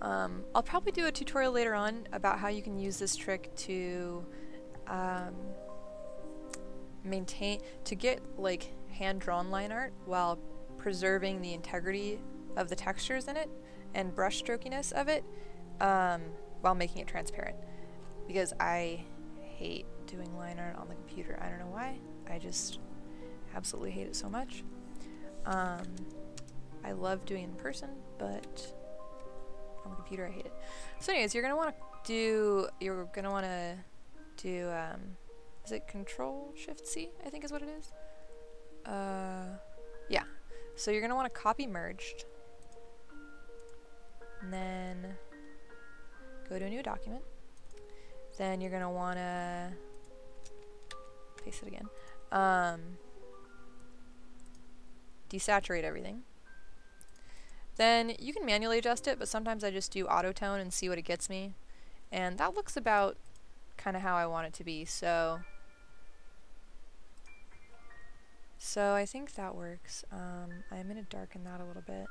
Speaker 1: I'll probably do a tutorial later on about how you can use this trick to to get like hand-drawn line art while preserving the integrity of the textures in it and brush strokiness of it while making it transparent, because I hate doing line art on the computer. I don't know why. I just absolutely hate it so much. I love doing it in person, but on the computer I hate it. So anyways, you're going to want to you're gonna want to do, is it Control-Shift-C, I think is what it is? Yeah. So you're gonna want to copy merged, and then go to a new document. Then you're gonna want to paste it again. Desaturate everything. Then you can manually adjust it, but sometimes I just do auto tone and see what it gets me. And that looks about kind of how I want it to be, so I think that works. I'm going to darken that a little bit.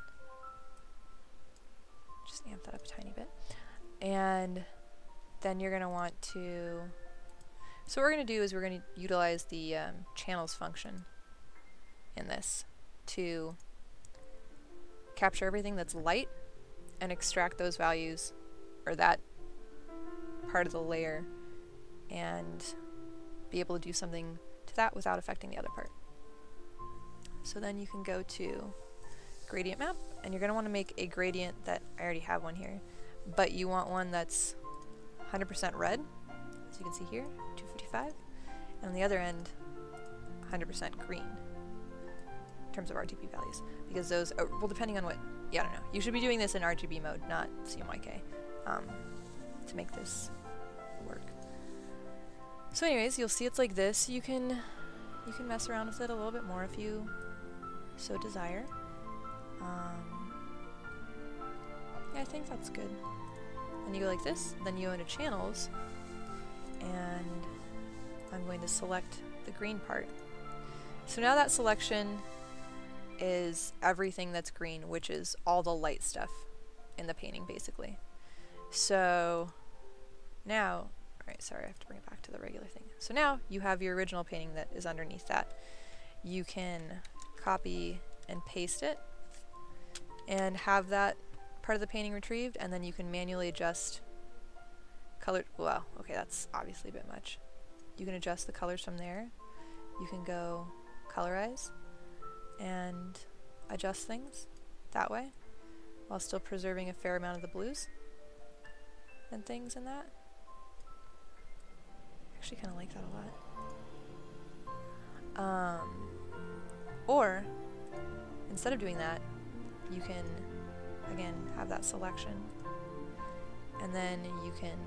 Speaker 1: Just amp that up a tiny bit. And then you're going to want to... So what we're going to do is we're going to utilize the channels function in this to capture everything that's light and extract those values, or that part of the layer, and be able to do something to that without affecting the other part. So then you can go to gradient map, and you're going to want to make a gradient that, I already have one here, but you want one that's 100% red, as you can see here, 255, and on the other end, 100% green, in terms of RGB values, because those, well, depending on what, yeah, I don't know, you should be doing this in RGB mode, not CMYK, to make this work. So anyways, you'll see it's like this. You can mess around with it a little bit more if you so desire. Yeah, I think that's good. Then you go like this, then you go into channels, and I'm going to select the green part. So now that selection is everything that's green, which is all the light stuff in the painting, basically. So now, alright, sorry, I have to bring it back to the regular thing. So now you have your original painting that is underneath that. You can copy and paste it and have that part of the painting retrieved, and then you can manually adjust color. Well, okay, that's obviously a bit much. You can adjust the colors from there. You can go colorize and adjust things that way while still preserving a fair amount of the blues and things in that. I actually kind of like that a lot. Or instead of doing that, you can again have that selection, and then you can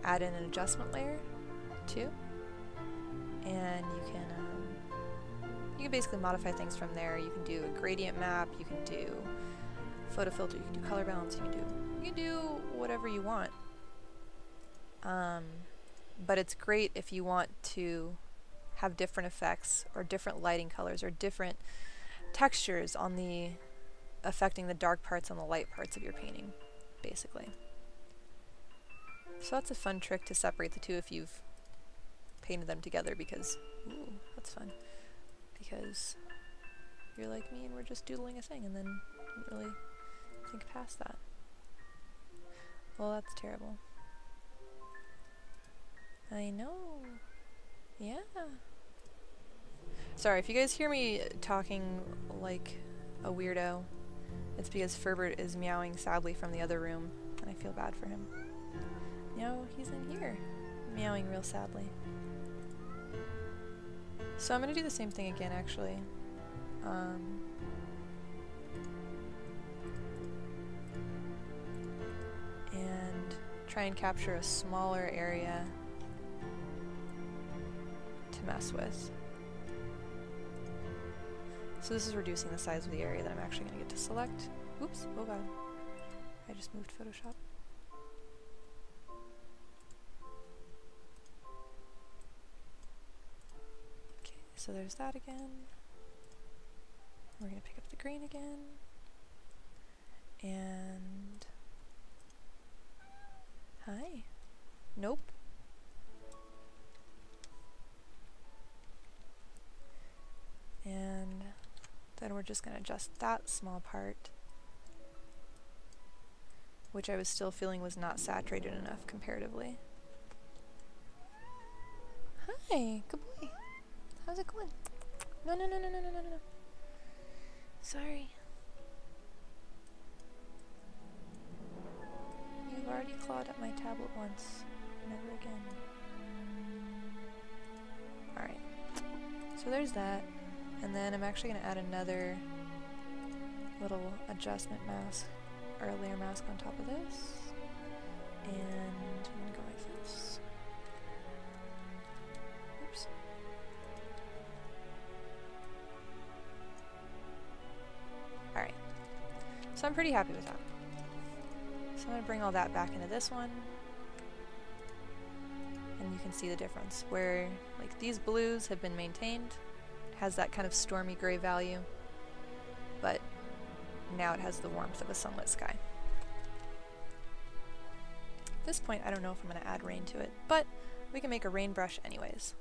Speaker 1: add in an adjustment layer too, and you can basically modify things from there. You can do a gradient map, you can do photo filter, you can do color balance, you can do whatever you want. But it's great if you want to have different effects or different lighting colors or different textures on the affecting the dark parts and the light parts of your painting, basically. So that's a fun trick to separate the two if you've painted them together, because, ooh, that's fun. Because you're like me and we're just doodling a thing and then didn't really think past that. Well, that's terrible. I know. Yeah. Sorry, if you guys hear me talking like a weirdo, it's because Ferbert is meowing sadly from the other room, and I feel bad for him. No, he's in here, meowing real sadly. So I'm going to do the same thing again, actually. And try and capture a smaller area to mess with. So this is reducing the size of the area that I'm actually going to get to select. Oops, oh god. I just moved Photoshop. Okay, so there's that again. We're going to pick up the green again. And... hi. Nope. And then we're just going to adjust that small part, which I was still feeling was not saturated enough comparatively. Hi, good boy. How's it going? No, no, no, no, no, no, no, no. Sorry. You've already clawed at my tablet once. Never again. Alright. So there's that. And then I'm actually going to add another little adjustment mask, or a layer mask on top of this. And I'm going to go like this. Oops. Alright. So I'm pretty happy with that. So I'm going to bring all that back into this one. And you can see the difference where like these blues have been maintained. It has that kind of stormy gray value, but now it has the warmth of a sunlit sky. At this point I don't know if I'm going to add rain to it, but we can make a rain brush anyways.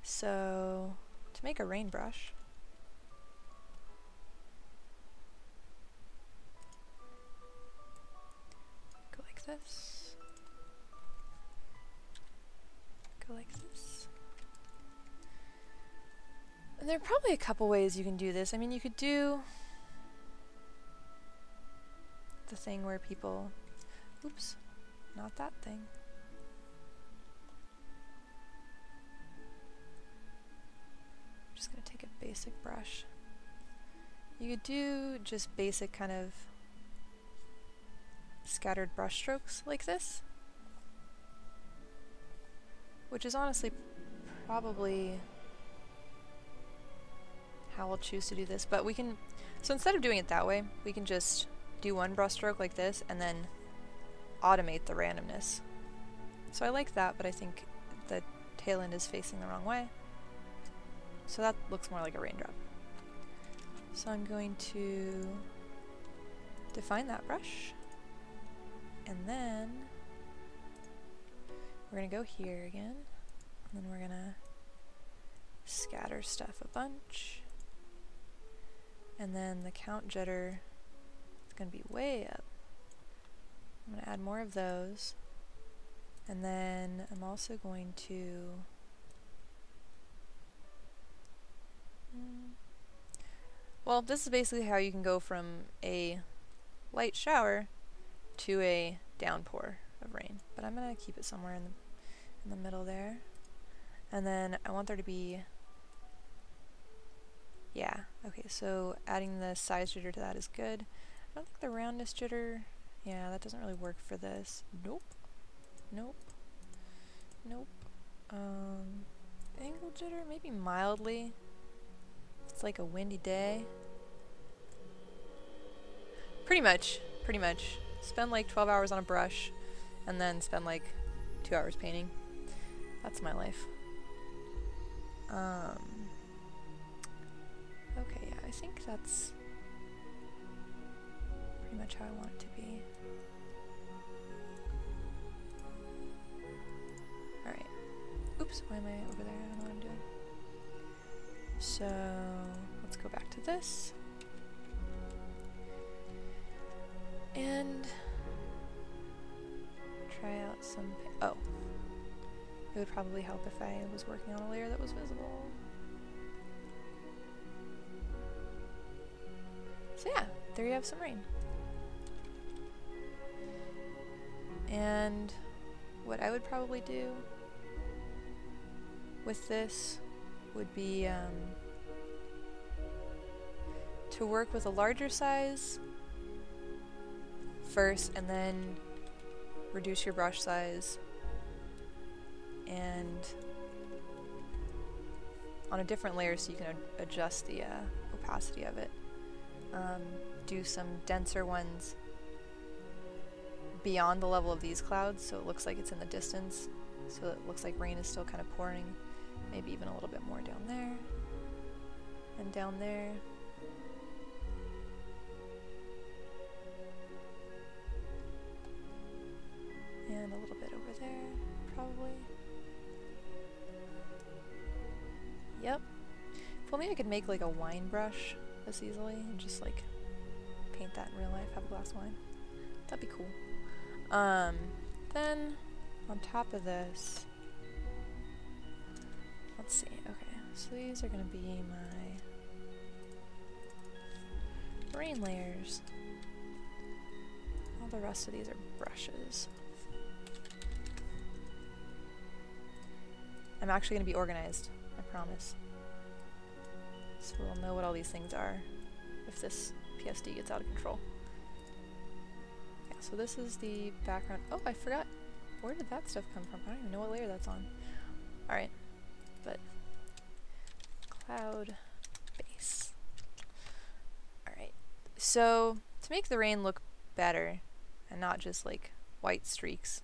Speaker 1: So to make a rain brush, go like this, go like this. And there are probably a couple ways you can do this. I mean, you could do the thing where people, oops, not that thing. I'm just gonna take a basic brush. You could do just basic kind of scattered brush strokes like this, which is honestly probably how I'll choose to do this, but we can, so instead of doing it that way, we can just do one brush stroke like this and then automate the randomness. So I like that, but I think the tail end is facing the wrong way. So that looks more like a raindrop. So I'm going to define that brush, and then we're going to go here again, and then we're going to scatter stuff a bunch. And then the count jitter is going to be way up. I'm going to add more of those. And then I'm also going to well, this is basically how you can go from a light shower to a downpour of rain. But I'm going to keep it somewhere in the middle there. And then I want there to be, yeah, okay, so adding the size jitter to that is good. I don't think the roundness jitter, yeah, that doesn't really work for this. Nope. Nope. Nope. Angle jitter, maybe mildly. It's like a windy day. Pretty much. Spend like 12 hours on a brush, and then spend like 2 hours painting. That's my life. Okay, yeah, I think that's pretty much how I want it to be. Alright. Oops, why am I over there? I don't know what I'm doing. So, let's go back to this. And try out some, oh. It would probably help if I was working on a layer that was visible. So yeah, there you have some rain. And what I would probably do with this would be to work with a larger size first and then reduce your brush size, and on a different layer so you can adjust the opacity of it. Do some denser ones beyond the level of these clouds so it looks like it's in the distance, so it looks like rain is still kind of pouring, maybe even a little bit more down there and down there. And a little bit over there, probably. Yep. If only I could make like a wine brush this easily and just like paint that in real life, have a glass of wine. That'd be cool. Then on top of this, let's see, okay, so these are gonna be my rain layers. I'll the rest of these are brushes. I'm actually going to be organized, I promise. So we'll know what all these things are if this PSD gets out of control. Yeah, so this is the background. Oh, I forgot. Where did that stuff come from? I don't even know what layer that's on. Alright, but cloud base. Alright, so to make the rain look better and not just like white streaks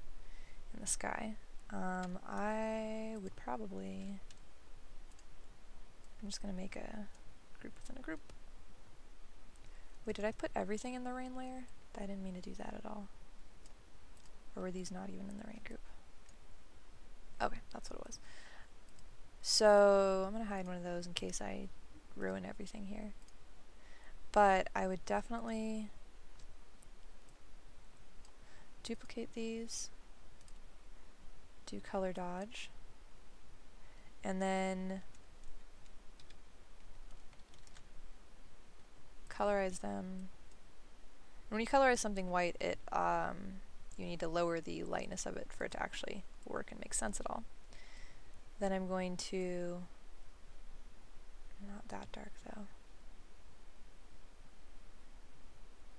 Speaker 1: in the sky, I would probably, I'm just going to make a group within a group. Wait, did I put everything in the rain layer? I didn't mean to do that at all. Or were these not even in the rain group? Okay, that's what it was. So I'm going to hide one of those in case I ruin everything here. But I would definitely duplicate these, do color dodge, and then colorize them. When you colorize something white, it you need to lower the lightness of it for it to actually work and make sense at all. Then I'm going to, not that dark though,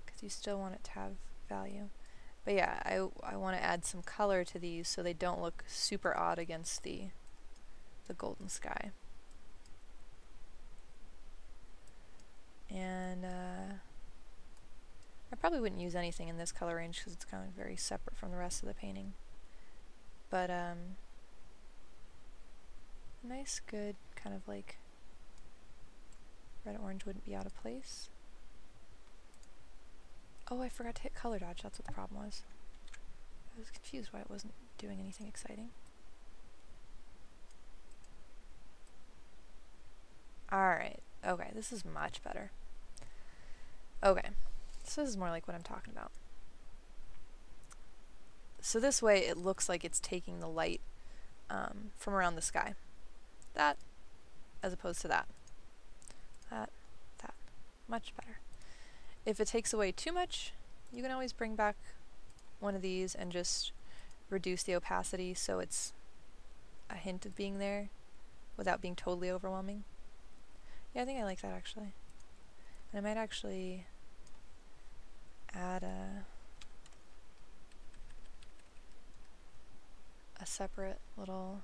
Speaker 1: because you still want it to have value. But yeah, I want to add some color to these so they don't look super odd against the golden sky. And I probably wouldn't use anything in this color range because it's kind of very separate from the rest of the painting. But nice, good, kind of like red-orange wouldn't be out of place. Oh, I forgot to hit color dodge, that's what the problem was. I was confused why it wasn't doing anything exciting. Alright, okay, this is much better. Okay, so this is more like what I'm talking about. So this way it looks like it's taking the light from around the sky. That, as opposed to that. That. Much better. If it takes away too much, you can always bring back one of these and just reduce the opacity so it's a hint of being there without being totally overwhelming. Yeah, I think I like that actually. And I might actually add a separate little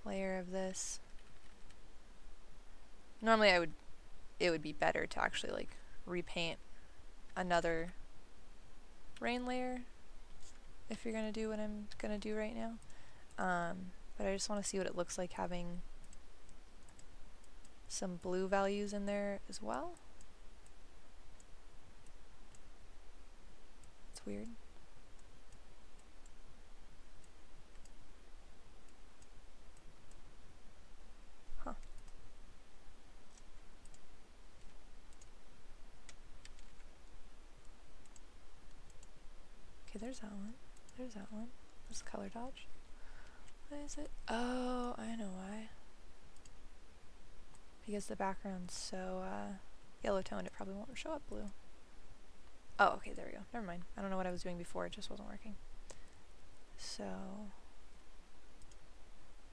Speaker 1: layer of this. Normally it would be better to actually like repaint another rain layer if you're gonna do what I'm gonna do right now. But I just want to see what it looks like having some blue values in there as well. It's weird. Huh. Okay, there's that one. There's that one. There's the color dodge. What is it? Oh, I know why. Because the background's so yellow toned, it probably won't show up blue. Oh, okay, there we go. Never mind. I don't know what I was doing before, it just wasn't working. So,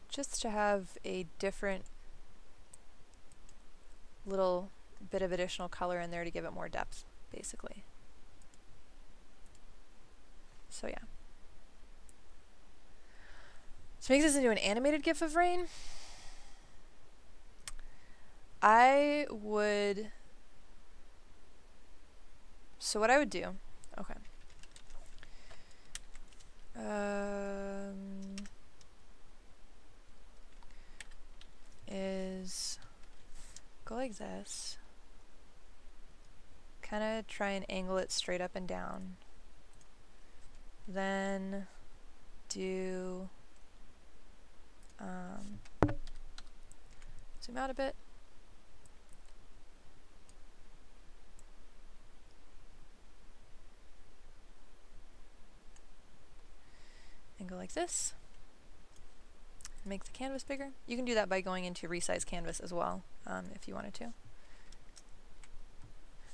Speaker 1: just to have a different little bit of additional color in there to give it more depth, basically. So yeah. To make this into an animated GIF of rain, I would, so what I would do, okay, is go like this, kind of try and angle it straight up and down, then do, zoom out a bit, and go like this, and make the canvas bigger. You can do that by going into resize canvas as well, if you wanted to. Well,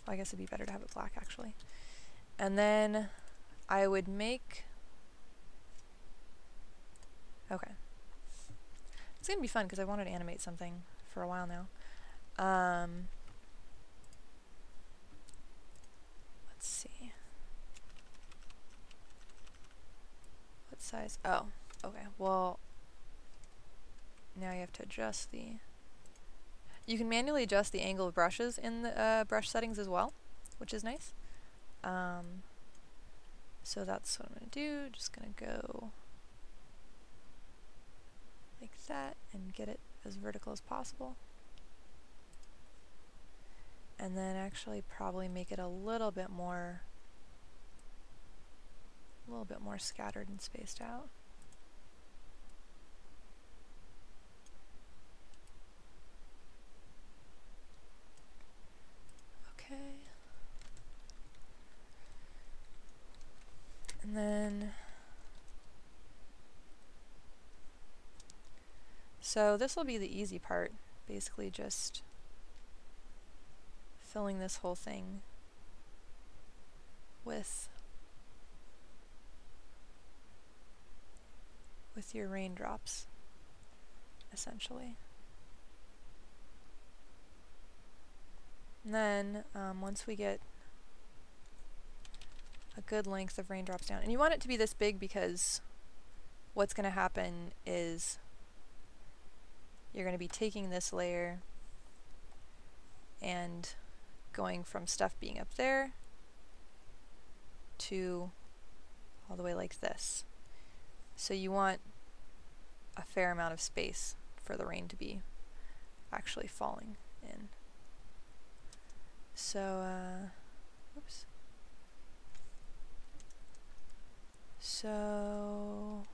Speaker 1: I guess it'd be better to have it black actually. And then I would make... Okay. It's going to be fun because I wanted to animate something for a while now. Let's see. What size? Oh, okay. Well, now you have to adjust the... You can manually adjust the angle of brushes in the brush settings as well, which is nice. So that's what I'm going to do. Just going to go like that and get it as vertical as possible. And then actually probably make it a little bit more scattered and spaced out. Okay. And then, so this will be the easy part, basically just filling this whole thing with your raindrops, essentially. And then, once we get a good length of raindrops down, and you want it to be this big because what's going to happen is you're going to be taking this layer and going from stuff being up there to all the way like this. So you want a fair amount of space for the rain to be actually falling in. So, oops. So,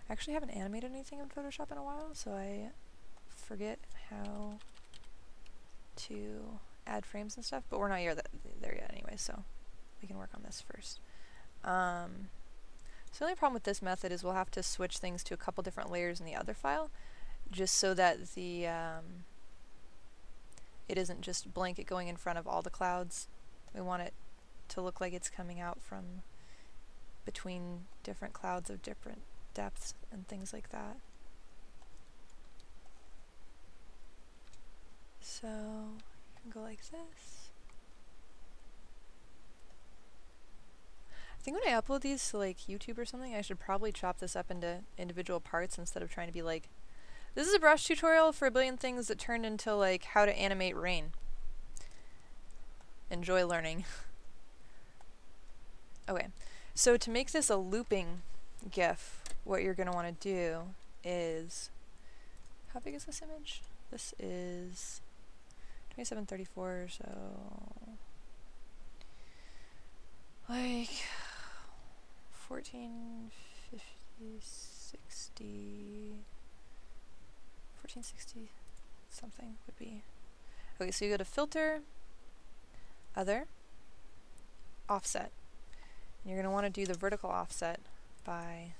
Speaker 1: I actually haven't animated anything in Photoshop in a while, so I forget how to add frames and stuff, but we're not there yet anyway, so we can work on this first. So the only problem with this method is we'll have to switch things to a couple different layers in the other file, just so that the it isn't just blanket going in front of all the clouds. We want it to look like it's coming out from between different clouds of different depths and things like that. So you can go like this. I think when I upload these to like YouTube or something, I should probably chop this up into individual parts instead of trying to be like, this is a brush tutorial for a billion things that turned into like how to animate rain. Enjoy learning. Okay, so to make this a looping GIF, what you're going to want to do is, how big is this image? This is 2734, so like 1460 something would be. Okay, so you go to Filter, Other, Offset. And you're going to want to do the vertical offset by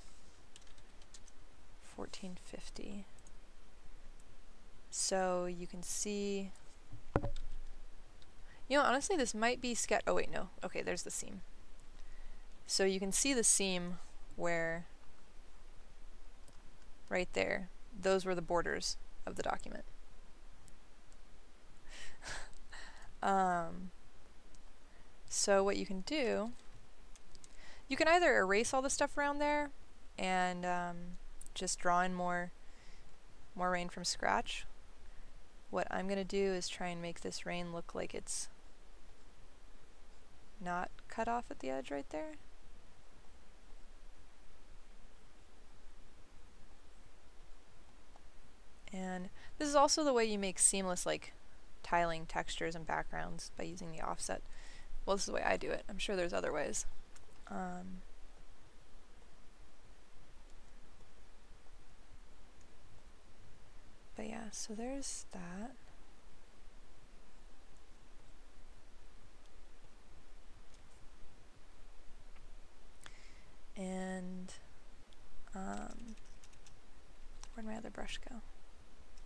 Speaker 1: 1450. So you can see, you know, honestly this might be oh wait, no. Okay, there's the seam. So you can see the seam where, right there, those were the borders of the document. So what you can do, you can either erase all the stuff around there and just draw in more rain from scratch. What I'm going to do is try and make this rain look like it's not cut off at the edge right there. And this is also the way you make seamless like tiling textures and backgrounds, by using the offset. Well, this is the way I do it. I'm sure there's other ways. But yeah, so there's that. And where'd my other brush go?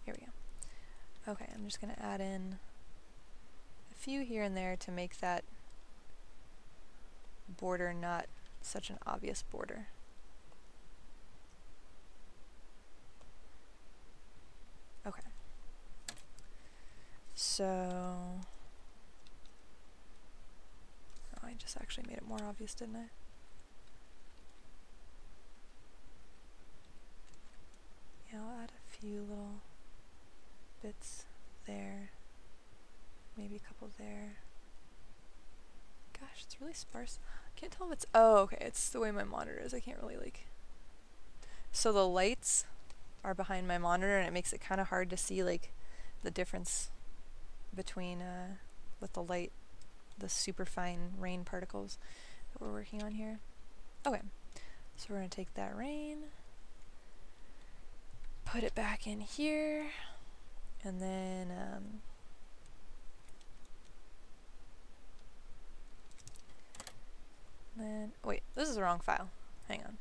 Speaker 1: Here we go. Okay, I'm just going to add in a few here and there to make that border not such an obvious border. Okay. So, oh, I just actually made it more obvious, didn't I? Yeah, I'll add a few little bits there, maybe a couple there. Gosh, it's really sparse. I can't tell if it's, oh, okay, it's the way my monitor is. I can't really like, so the lights are behind my monitor and it makes it kind of hard to see like the difference between with the light, the super fine rain particles that we're working on here. Okay, so we're going to take that rain, put it back in here, and then wait, this is the wrong file. Hang on.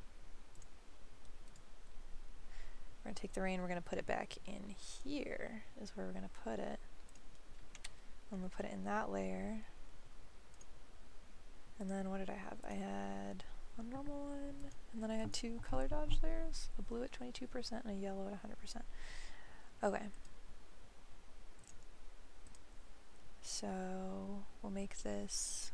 Speaker 1: We're going to take the rain, we're going to put it back in here is where we're going to put it. I'm going to put it in that layer. And then what did I have? I had one normal one, and then I had two color dodge layers, a blue at 22% and a yellow at 100%. Okay. So we'll make this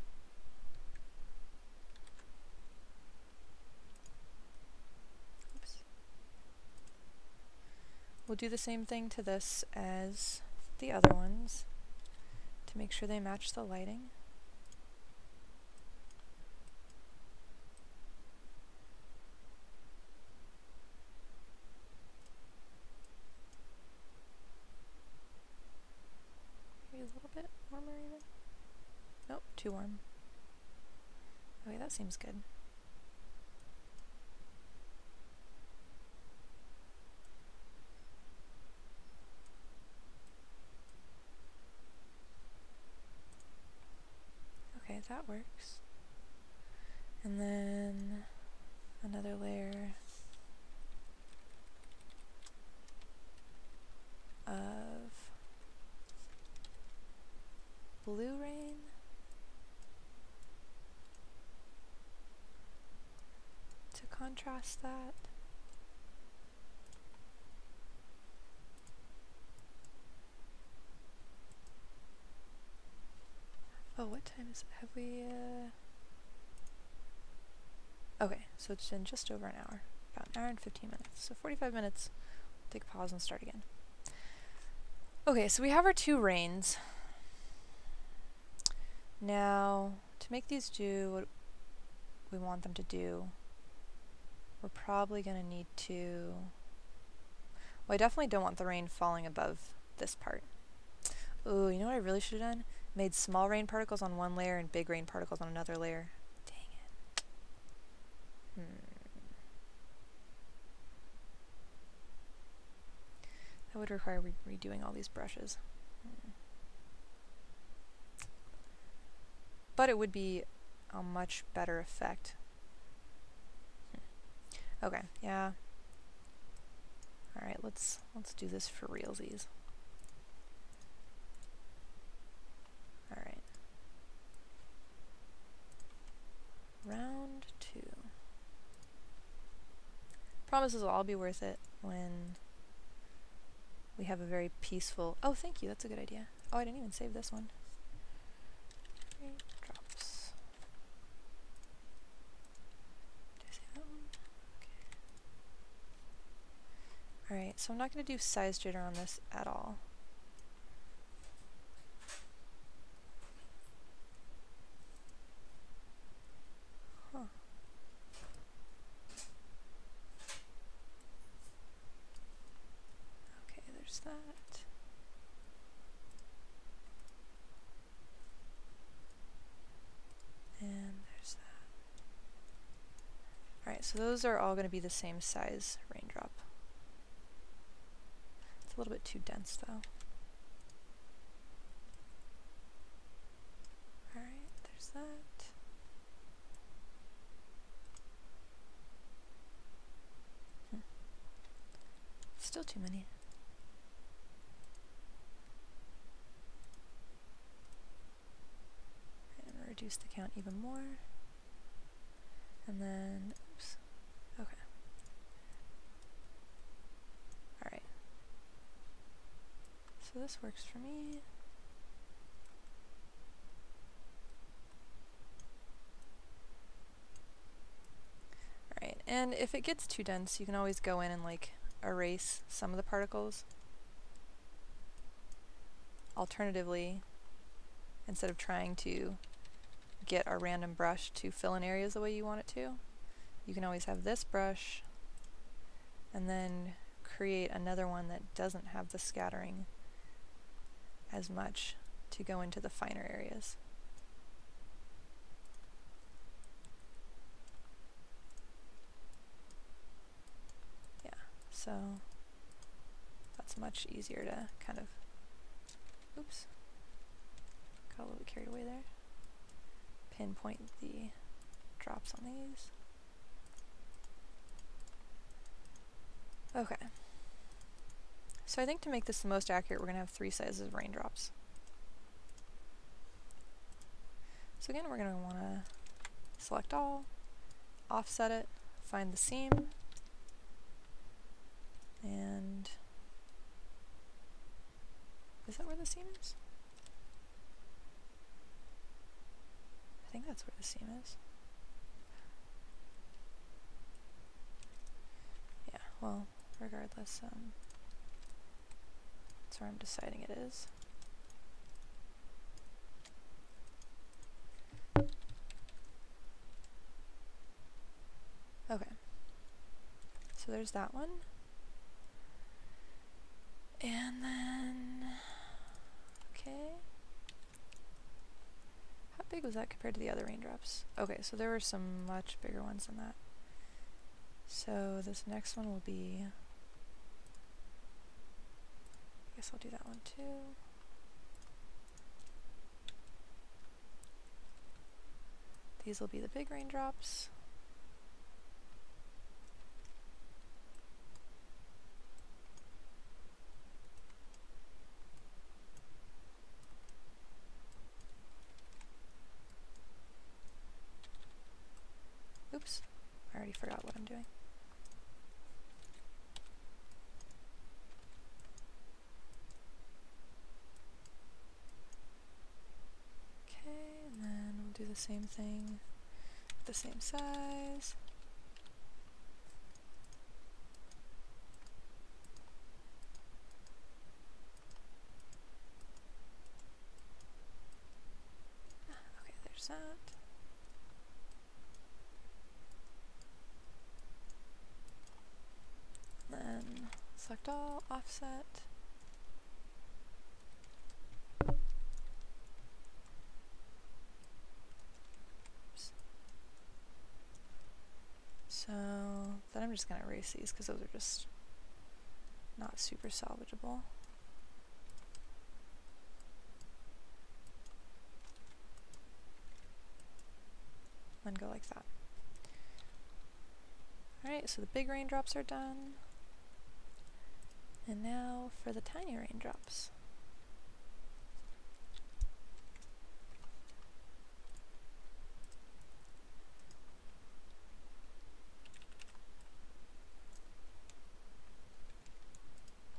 Speaker 1: we'll do the same thing to this as the other ones to make sure they match the lighting. Maybe a little bit warmer even. Nope, too warm. Okay, that seems good. Okay, that works. And then another layer of blue rain. To contrast that. Oh, what time is it? Have we, okay, so it's been just over an hour. About an hour and 15 minutes. So 45 minutes. Take a pause and start again. Okay, so we have our two rains. Now, to make these do what we want them to do, we're probably going to need to... Well, I definitely don't want the rain falling above this part. Ooh, you know what I really should have done? Made small rain particles on one layer and big rain particles on another layer. Dang it. That would require redoing all these brushes. But it would be a much better effect. Okay, yeah. Alright, let's do this for realsies. Alright. Round 2. Promise this will all be worth it when we have a very peaceful... Oh, thank you, that's a good idea. Oh, I didn't even save this one. Drops. Did I save that one? Okay. Alright, so I'm not going to do size jitter on this at all. Huh. Okay, there's that. And there's that. Alright, so those are all going to be the same size raindrop. It's a little bit too dense though. Alright, there's that. Still too many. I'm going to reduce the count even more. And then, oops, okay. Alright. So this works for me. Alright, and if it gets too dense, you can always go in and like erase some of the particles. Alternatively, instead of trying to get a random brush to fill in areas the way you want it to, you can always have this brush and then create another one that doesn't have the scattering as much to go into the finer areas. Yeah, so that's much easier to kind of, oops, got a little bit carried away there. Pinpoint the drops on these. Okay. So I think to make this the most accurate, we're going to have 3 sizes of raindrops. So again, we're going to want to select all, offset it, find the seam, and is that where the seam is? I think that's where the seam is. Yeah, well, regardless, that's where I'm deciding it is. Okay, so there's that one. And then, okay. How big was that compared to the other raindrops? Okay, so there were some much bigger ones than that. So this next one will be, I guess I'll do that one too. These will be the big raindrops. Oops, I already forgot what I'm doing. Okay, and then we'll do the same thing, the same size. Okay, there's that. Then select all, offset. Oops. So then I'm just going to erase these because those are just not super salvageable. And go like that. Alright, so the big raindrops are done. And now for the tiny raindrops.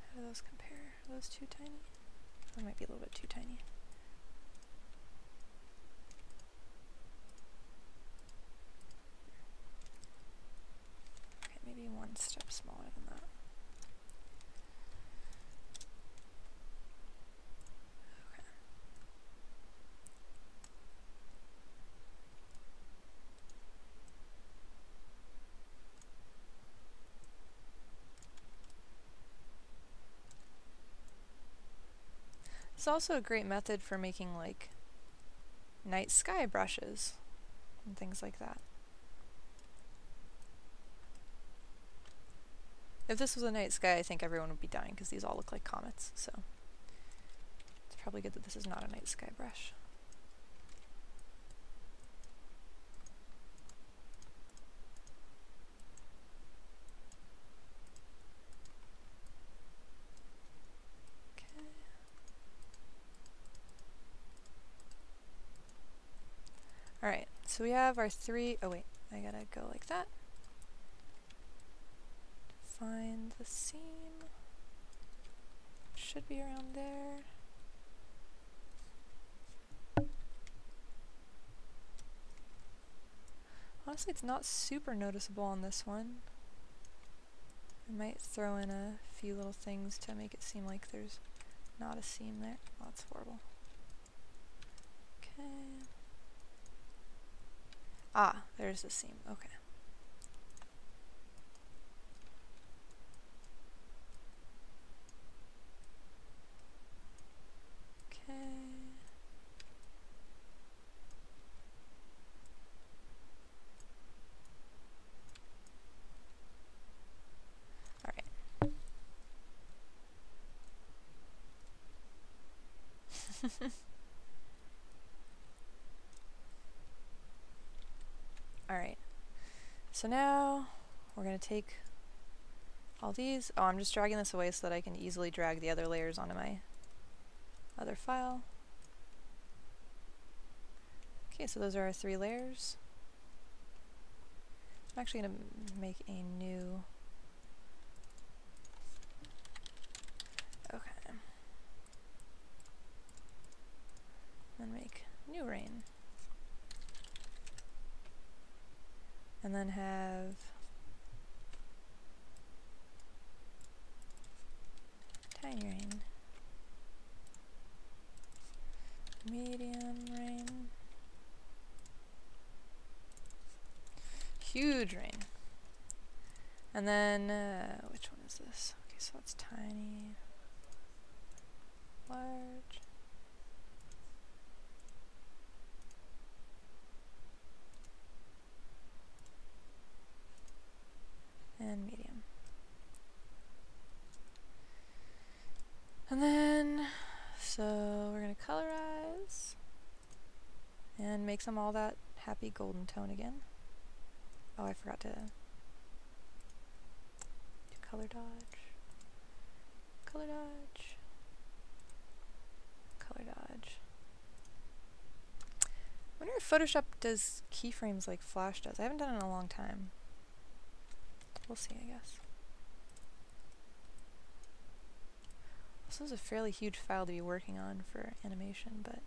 Speaker 1: How do those compare? Are those too tiny? That might be a little bit too tiny. Okay, maybe one step smaller than that. It's also a great method for making like night sky brushes and things like that. If this was a night sky, I think everyone would be dying because these all look like comets, so it's probably good that this is not a night sky brush. Alright, so we have our 3, oh wait, I gotta go like that. Find the seam. Should be around there. Honestly, it's not super noticeable on this one. I might throw in a few little things to make it seem like there's not a seam there. Oh, that's horrible. Okay. Ah, there's the seam. Okay. Okay. Alright. Alright. So now we're going to take all these. Oh, I'm just dragging this away so that I can easily drag the other layers onto my other file. Okay, so those are our 3 layers. I'm actually going to make a new... Okay. Then make new rain. And then have tiny rain, medium rain, huge rain. And then, which one is this? Okay, so that's tiny, large, and medium. And then, so we're going to colorize and make them all that happy golden tone again. Oh, I forgot to do color dodge, color dodge, color dodge. I wonder if Photoshop does keyframes like Flash does. I haven't done it in a long time. We'll see, I guess. This is a fairly huge file to be working on for animation, but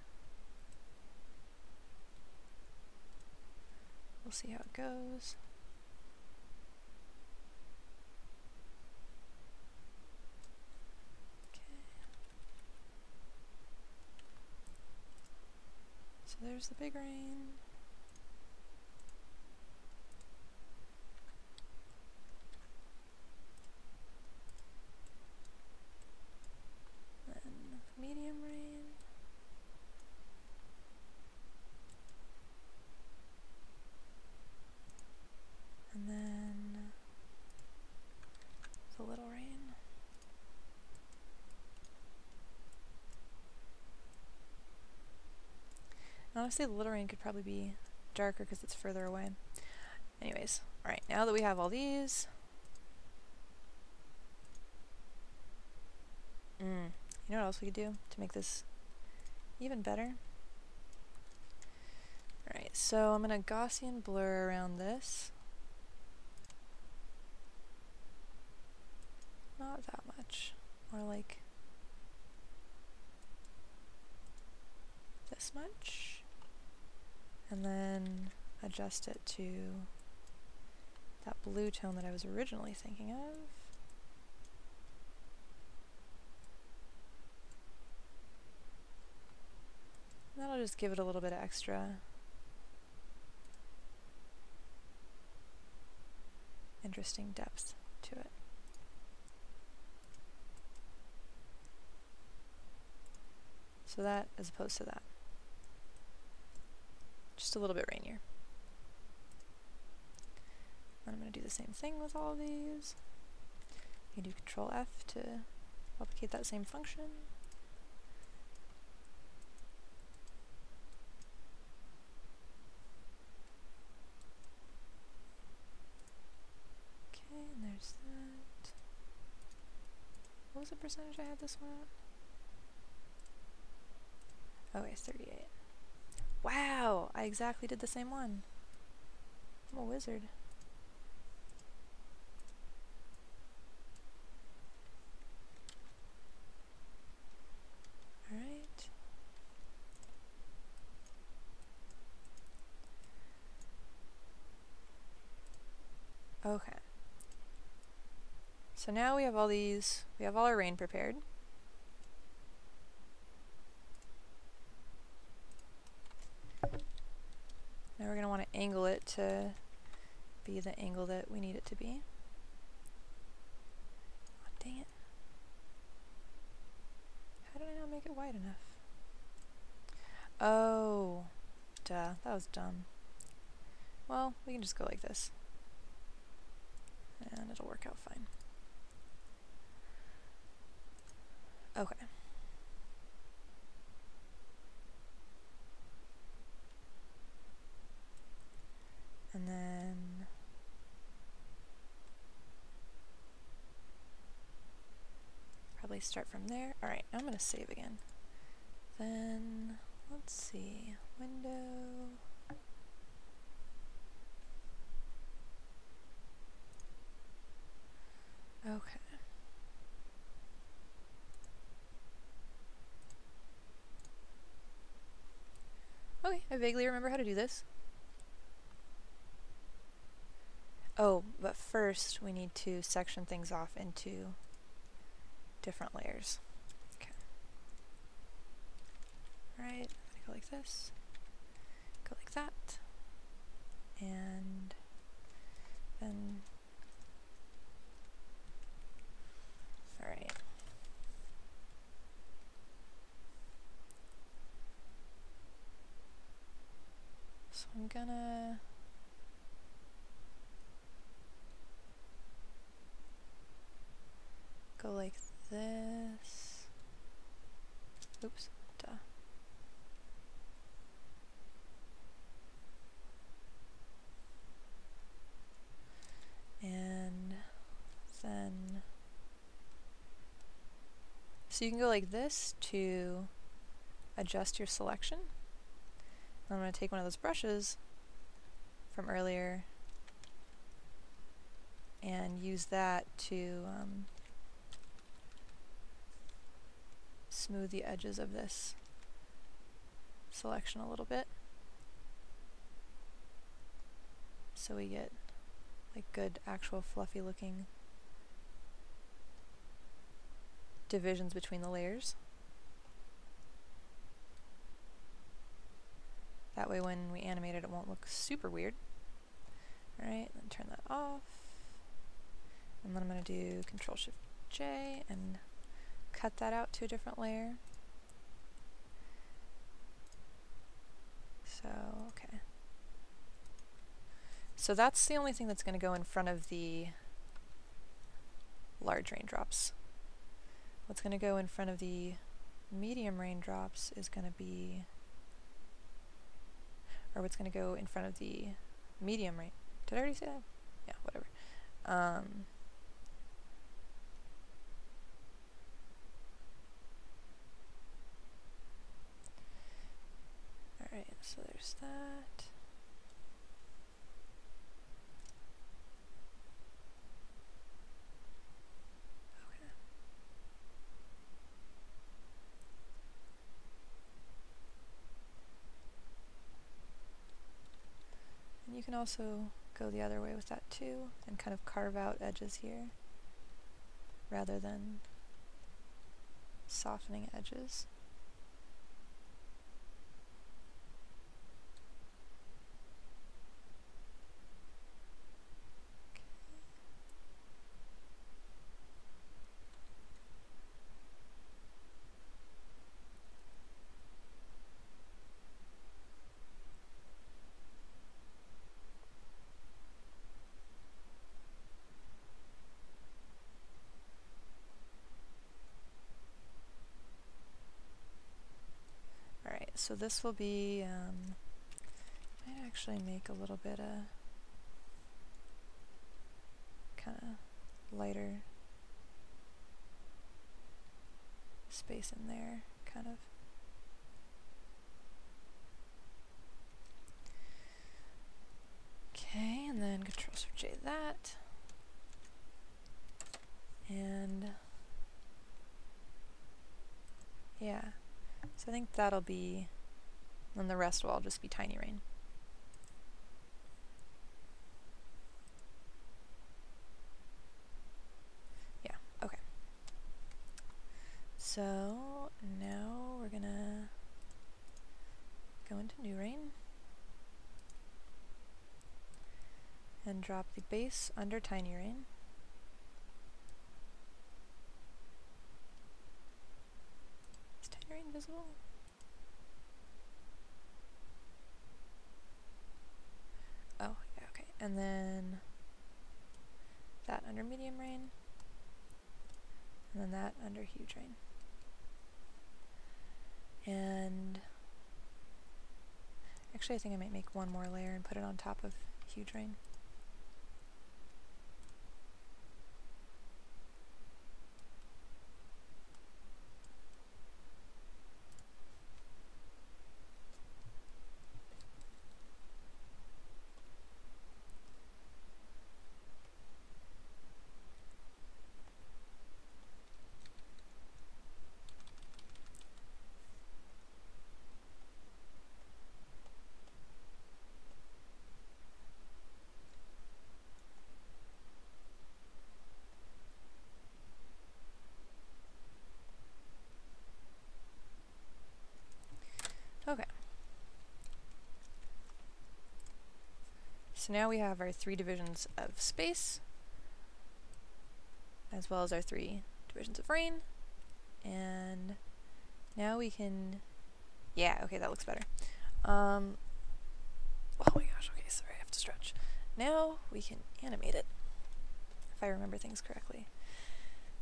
Speaker 1: we'll see how it goes. Okay. So there's the big rain. Medium rain. And then the little rain. Honestly, the little rain could probably be darker because it's further away. Anyways, alright, now that we have all these, you know what else we could do to make this even better? Alright, so I'm going to Gaussian blur around this. Not that much. More like this much. And then adjust it to that blue tone that I was originally thinking of. That'll just give it a little bit of extra interesting depth to it. So that as opposed to that. Just a little bit rainier. And I'm going to do the same thing with all of these. You can do Control F to replicate that same function. Okay, and there's that. What was the percentage I had this one at? Oh, it's 38. Wow, I exactly did the same one. I'm a wizard. Alright. Okay. So now we have all our rain prepared. Now we're going to want to angle it to be the angle that we need it to be. Oh, dang it. How did I not make it wide enough? Oh, duh, that was dumb. Well, we can just go like this. And it'll work out fine. Okay. And then probably start from there. Alright, I'm going to save again. Then, let's see, window. Okay. Okay, I vaguely remember how to do this. Oh, but first we need to section things off into different layers. Okay. Alright, I'm gonna go like this, go like that, and then, alright. So I'm gonna go like this. Oops, duh. And then, so you can go like this to adjust your selection. I'm going to take one of those brushes from earlier and use that to smooth the edges of this selection a little bit, so we get like good actual fluffy looking divisions between the layers. That way when we animate it, it won't look super weird. Alright, then turn that off. And then I'm going to do Control-Shift-J and cut that out to a different layer. So, okay. So that's the only thing that's going to go in front of the large raindrops. What's going to go in front of the medium raindrops is going to be, or what's going to go in front of the medium rain. Did I already say that? Yeah, whatever. Alright, so there's that. Okay. And you can also go the other way with that too, and kind of carve out edges here, rather than softening edges. So this will be, might actually make a little bit of kind of lighter space in there, kind of. Okay, and then Control-Shift-J that. And yeah, so I think that'll be, and the rest will all just be tiny rain. Yeah, okay. So now we're gonna go into new rain and drop the base under tiny rain. Is tiny rain visible? Oh, yeah, okay. And then that under medium rain, and then that under huge rain. And actually I think I might make one more layer and put it on top of huge rain. Okay. So now we have our 3 divisions of space, as well as our 3 divisions of rain, and now we can, yeah, okay, that looks better. Oh my gosh, okay, sorry, I have to stretch. Now we can animate it, if I remember things correctly.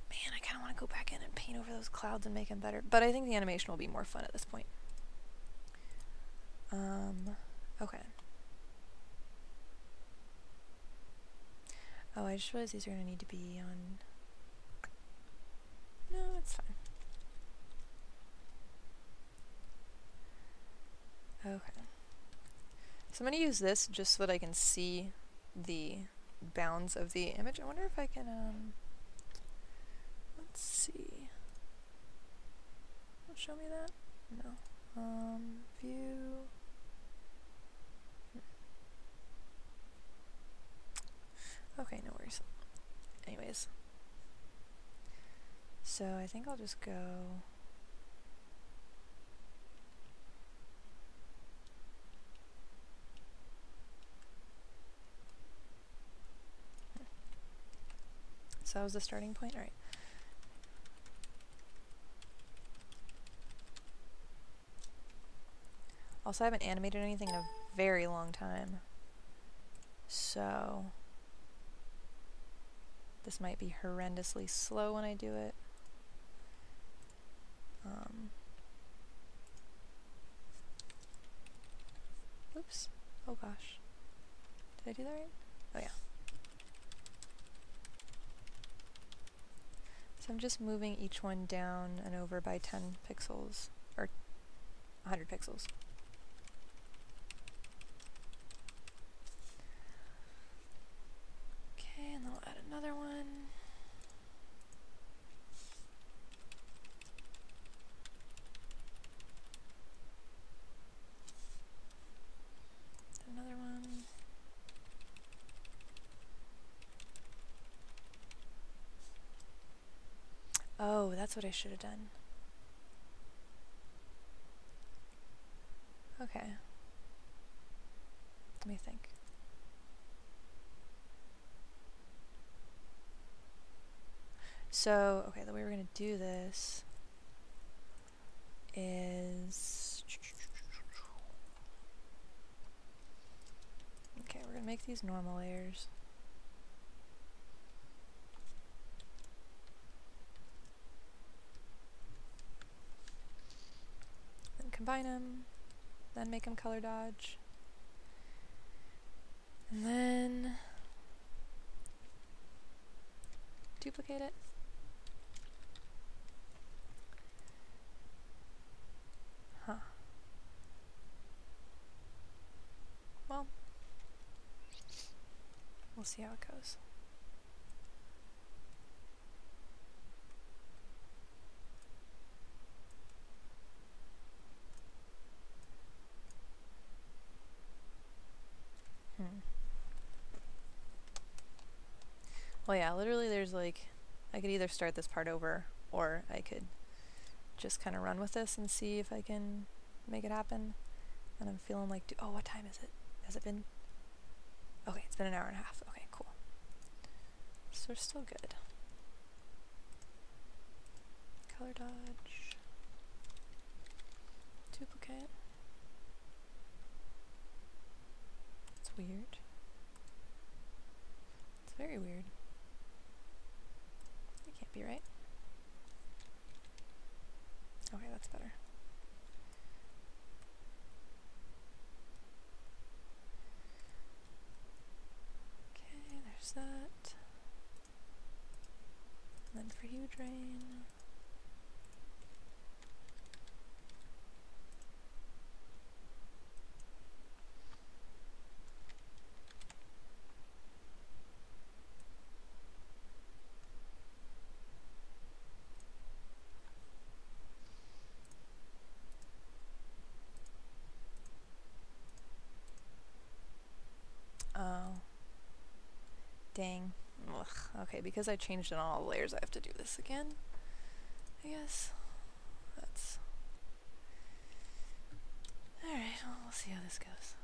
Speaker 1: Man, I kind of want to go back in and paint over those clouds and make them better, but I think the animation will be more fun at this point. Okay. Oh, I just realized these are going to need to be on... No, it's fine. Okay. So I'm going to use this just so that I can see the bounds of the image. I wonder if I can, let's see. Will it show me that? No. View. Okay, no worries. Anyways. So I think I'll just go... So that was the starting point? Alright. Also, I haven't animated anything in a very long time. So... this might be horrendously slow when I do it. Oops. Oh gosh. Did I do that right? Oh yeah. So I'm just moving each one down and over by 10 pixels, or 100 pixels. Okay, and then I'll add another one. Another one. Oh, that's what I should have done. Okay. Let me think. So, okay, the way we're going to do this is... Okay, we're going to make these normal layers. Then combine them, then make them color dodge. And then duplicate it. Huh. Well, We'll see how it goes. Well, yeah, literally there's like, I could either start this part over, or I could just kind of run with this and see if I can make it happen. And I'm feeling like, oh, what time is it? Has it been? Okay, it's been an hour and a half. Okay, cool. So we're still good. Color dodge. Duplicate. It's weird. It's very weird. That can't be right. Okay, that's better. Okay, there's that. And then for hue drain. Oh. Dang. Ugh. Okay, because I changed it on all the layers, I have to do this again. I guess. That's... Alright, well, we'll see how this goes.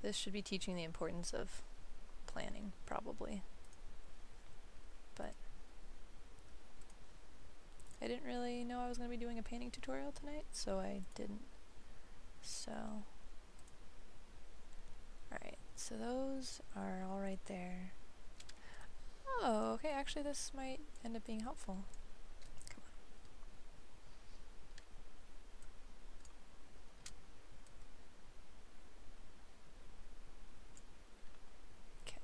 Speaker 1: This should be teaching the importance of planning, probably. But I didn't really know I was going to be doing a painting tutorial tonight, so I didn't. So, alright, so those are all right there. Oh, okay, actually this might end up being helpful. Come on. Okay.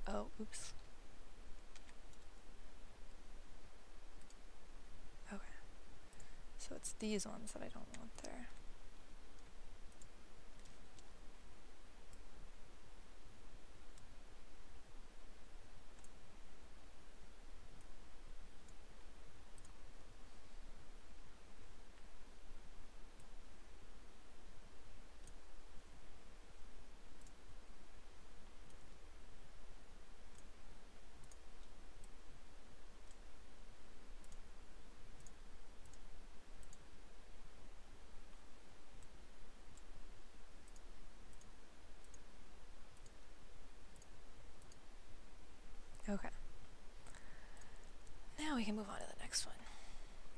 Speaker 1: Oh, oops. Okay. So it's these ones that I don't want there. Okay. Now we can move on to the next one.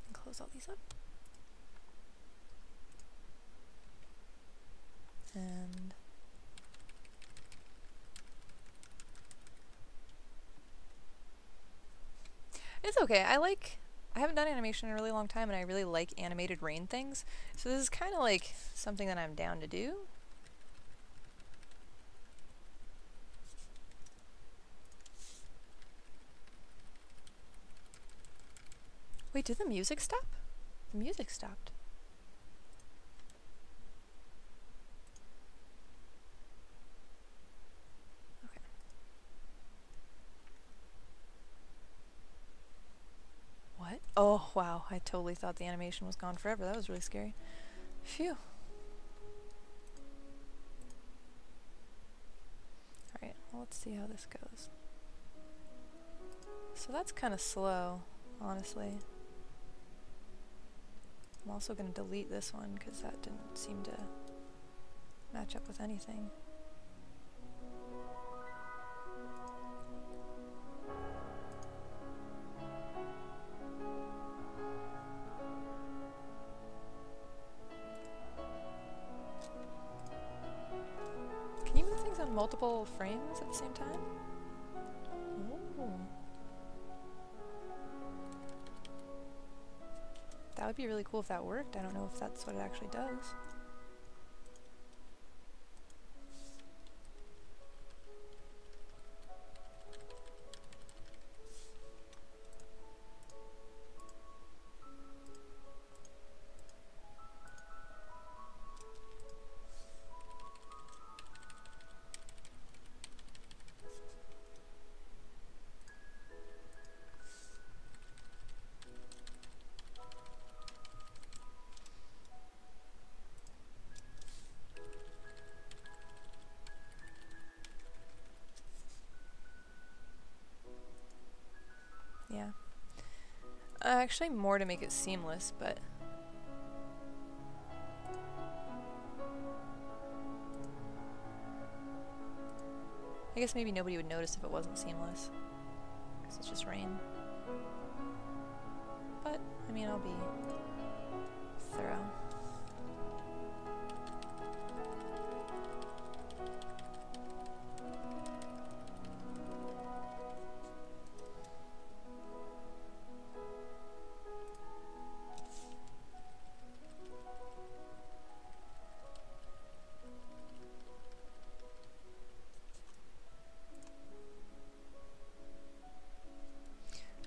Speaker 1: And close all these up. And it's okay. I haven't done animation in a really long time, and I really like animated rain things. So this is kind of like something that I'm down to do. Wait, did the music stop? The music stopped. Okay. What? Oh, wow. I totally thought the animation was gone forever. That was really scary. Phew. Alright, well, let's see how this goes. So that's kind of slow, honestly. I'm also going to delete this one because that didn't seem to match up with anything. on multiple frames at the same time? Ooh. That would be really cool if that worked. I don't know if that's what it actually does. Yeah. Actually more to make it seamless, but I guess maybe nobody would notice if it wasn't seamless, because it's just rain. But, I mean, I'll be thorough.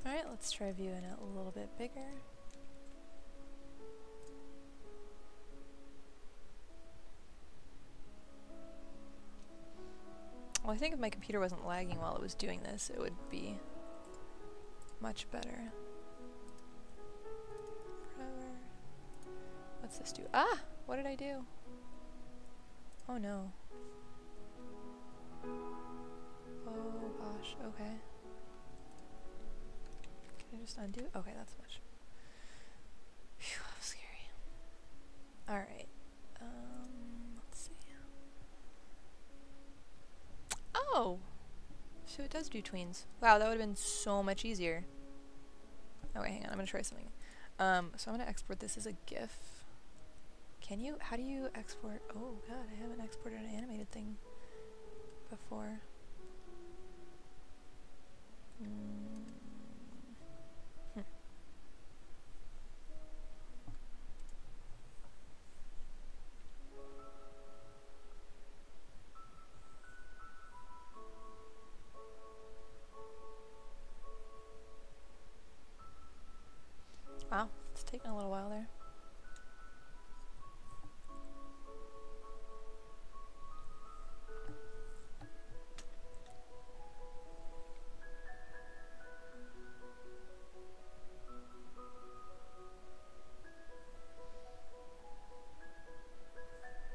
Speaker 1: Alright, let's try viewing it a little bit bigger. Well, I think if my computer wasn't lagging while it was doing this, it would be much better. Forever. What's this do? Ah! What did I do? Oh no. Oh gosh, okay. Can I just undo? Okay, that's much. Phew, that was scary. Alright. Let's see. Oh! So it does do tweens. Wow, that would have been so much easier. Okay, hang on, I'm gonna try something. So I'm gonna export this as a GIF. Can you? How do you export? Oh god, I haven't exported an animated thing before. Wow, it's taking a little while there.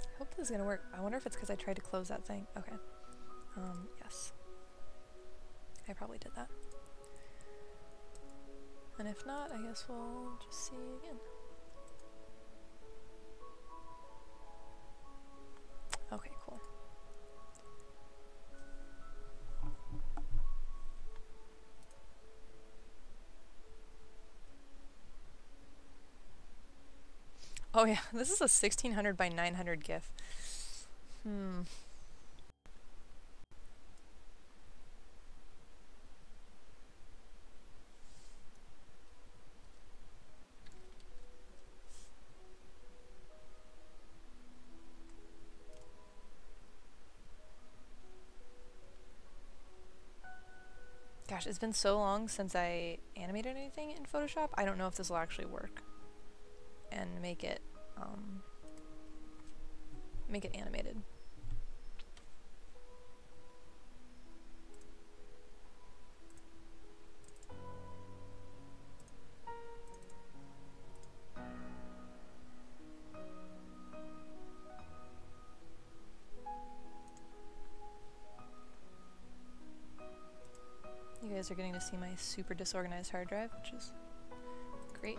Speaker 1: I hope this is gonna work. I wonder if it's because I tried to close that thing. Okay. Yes. I probably did that. And if not, I guess we'll just see again. Okay, cool. Oh yeah, this is a 1600 by 900 GIF. Gosh, it's been so long since I animated anything in Photoshop. I don't know if this will actually work and make it animated. You guys are getting to see my super disorganized hard drive, which is great.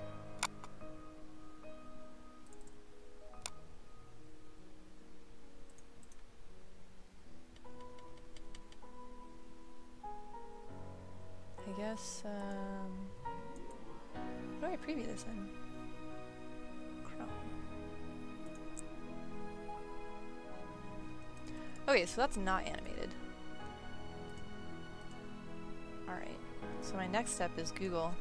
Speaker 1: I guess, what do I preview this in? Chrome. Okay, so that's not animated. Alright, so my next step is Google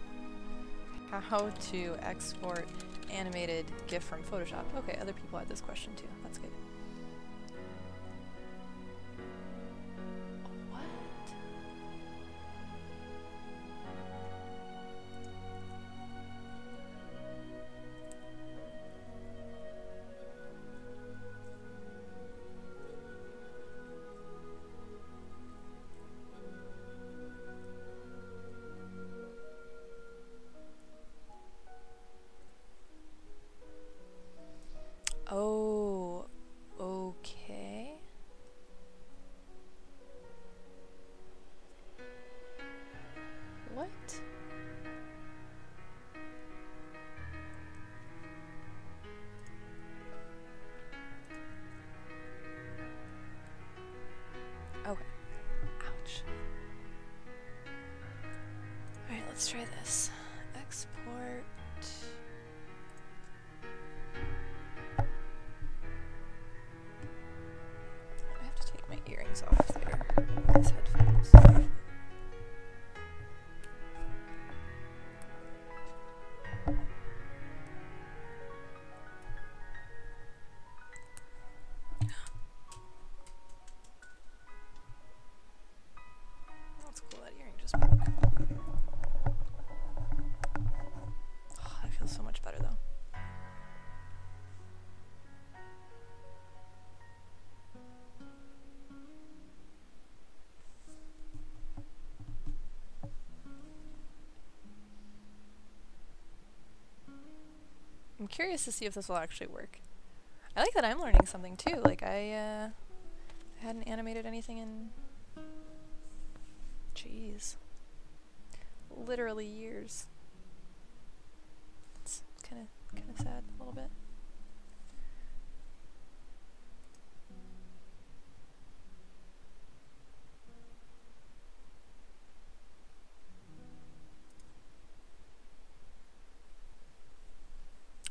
Speaker 1: how to export animated GIF from Photoshop. Okay, other people had this question too. That's good. What? Oh, okay. What? Okay. Ouch. Alright, let's try this. Export. I have to take my earrings off there. These headphones. That's cool, that earring just broke. Oh, that feels so much better though. I'm curious to see if this will actually work. I like that I'm learning something too. Like I hadn't animated anything in, jeez, literally years. It's kind of sad a little bit.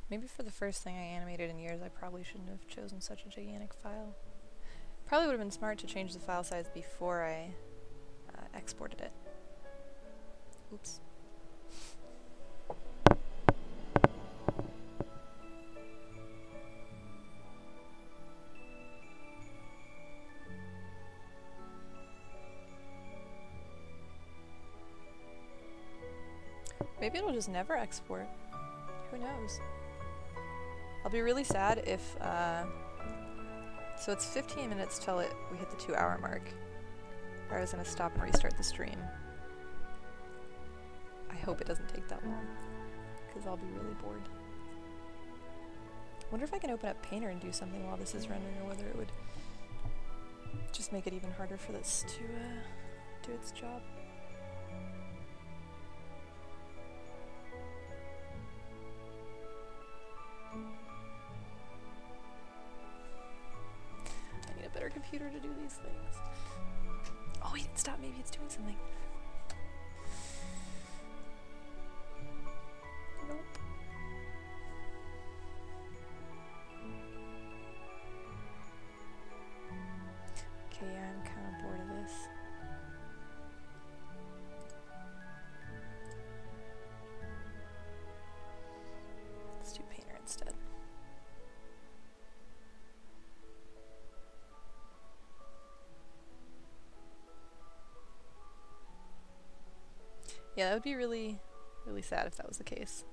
Speaker 1: Maybe for the first thing I animated in years, I probably shouldn't have chosen such a gigantic file. Probably would have been smart to change the file size before I exported it. Oops. Maybe it'll just never export. Who knows? I'll be really sad if, so it's 15 minutes till we hit the 2-hour mark. Or I was gonna stop and restart the stream. I hope it doesn't take that long, because I'll be really bored. Wonder if I can open up Painter and do something while this is rendering, or whether it would just make it even harder for this to do its job. I need a better computer to do these things. Oh wait, stop, maybe it's doing something. Nope. Okay, yeah, I'm kind of bored of this. Let's do Painter instead. Yeah, that would be really, really sad if that was the case.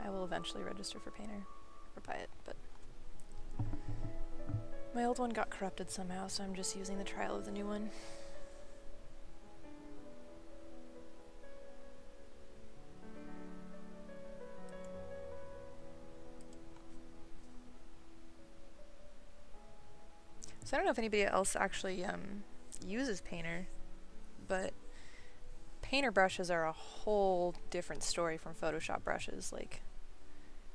Speaker 1: I will eventually register for Painter, or buy it, but my old one got corrupted somehow, so I'm just using the trial of the new one. So I don't know if anybody else actually uses Painter, but Painter brushes are a whole different story from Photoshop brushes. Like,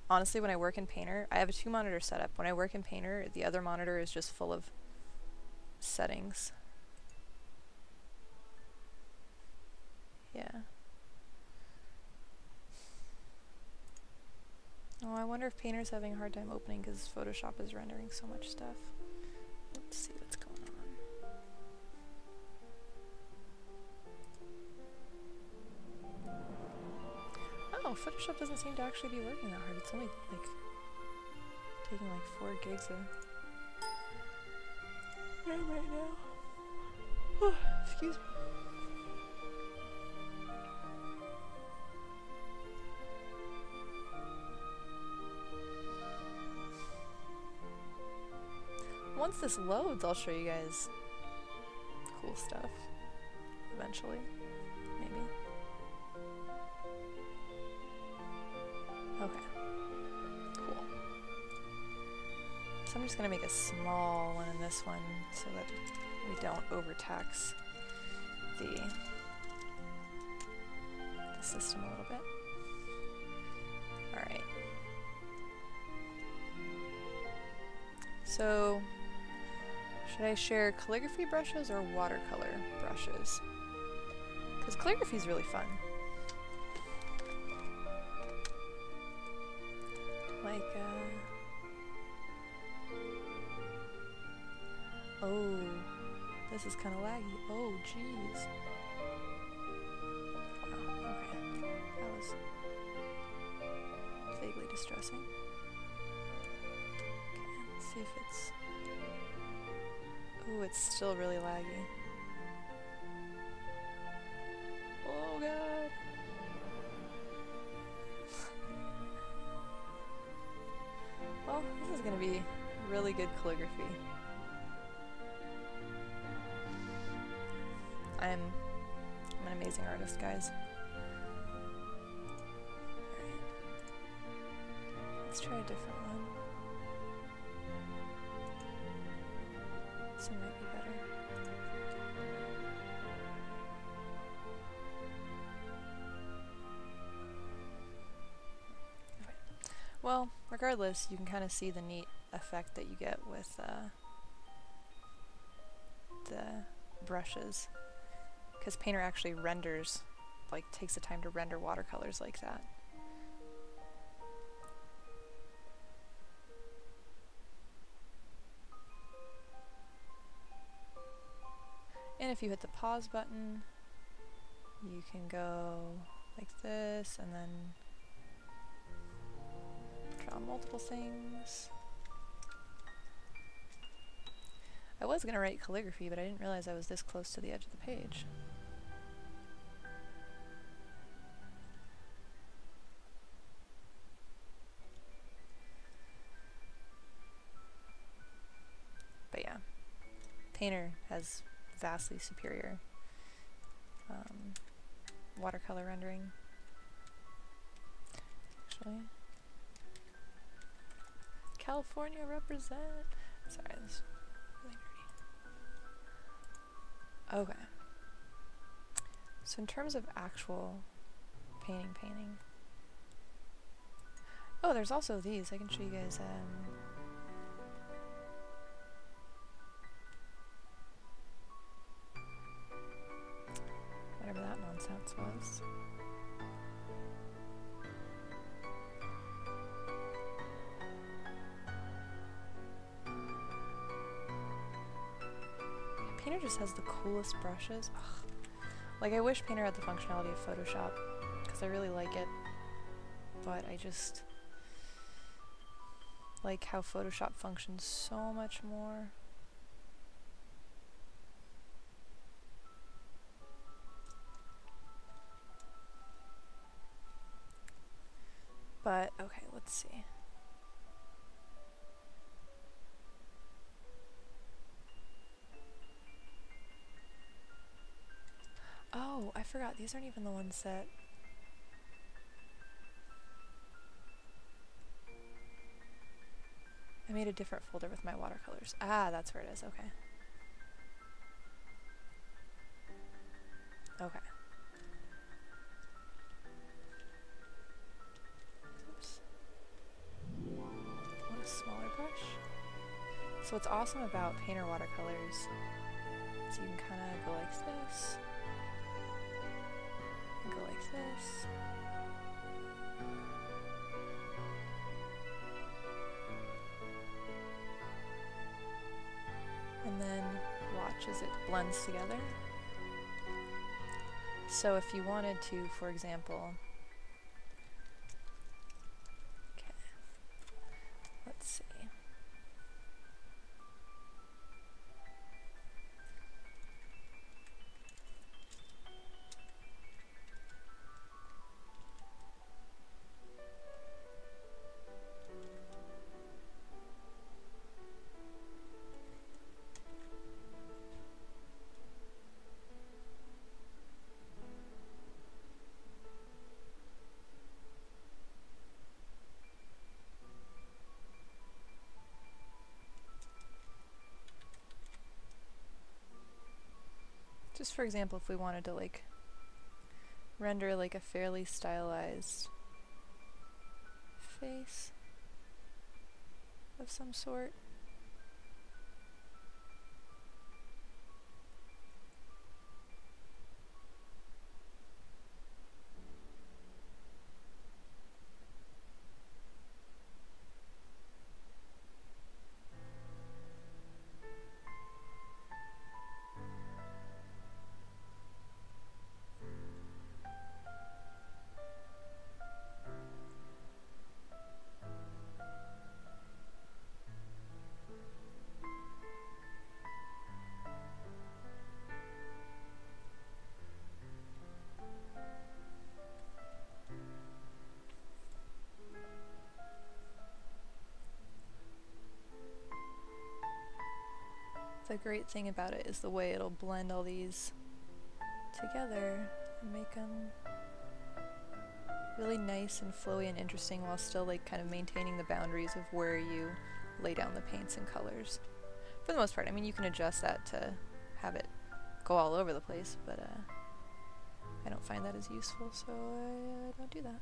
Speaker 1: honestly, when I work in Painter, I have a 2-monitor setup. When I work in Painter, the other monitor is just full of settings. Yeah. Oh, I wonder if Painter's having a hard time opening because Photoshop is rendering so much stuff. Let's see what's going on. Oh, Photoshop doesn't seem to actually be working that hard. It's only like taking like 4 gigs of RAM right now. Oh, excuse me. Once this loads, I'll show you guys cool stuff. Eventually. Maybe. Okay. Cool. So I'm just going to make a small one in this one so that we don't overtax the system a little bit. Alright. So, should I share calligraphy brushes or watercolor brushes? Because calligraphy is really fun. Like, oh, this is kind of laggy. Oh, jeez. Wow, okay. That was vaguely distressing. Okay, let's see if it's... Ooh, it's still really laggy. Oh, God. Well, this is going to be really good calligraphy. I'm an amazing artist, guys. Alright. Let's try a different one. This one might be better. Okay. Well, regardless, you can kind of see the neat effect that you get with the brushes. Because Painter actually renders, like, takes the time to render watercolors like that. And if you hit the pause button, you can go like this and then draw multiple things. I was going to write calligraphy, but I didn't realize I was this close to the edge of the page. But yeah, Painter has vastly superior watercolor rendering. Actually, California represent. Sorry, this is really nerdy. Okay. So in terms of actual painting. Oh, there's also these. I can show you guys. Whatever that nonsense was. Painter just has the coolest brushes. Ugh. Like, I wish Painter had the functionality of Photoshop, because I really like it, but I just like how Photoshop functions so much more. But, okay, let's see. Oh, I forgot. These aren't even the ones that... I made a different folder with my watercolors. Ah, that's where it is. Okay. Okay. Oops. I want a smaller brush. So what's awesome about Painter watercolors is you can kind of go like this. And go like this. blends together. So if you wanted to, for example, okay, let's see. Just for example, if we wanted to like render like a fairly stylized face of some sort. The great thing about it is the way it'll blend all these together and make them really nice and flowy and interesting while still like kind of maintaining the boundaries of where you lay down the paints and colors. For the most part, I mean, you can adjust that to have it go all over the place, but I don't find that as useful, so I don't do that.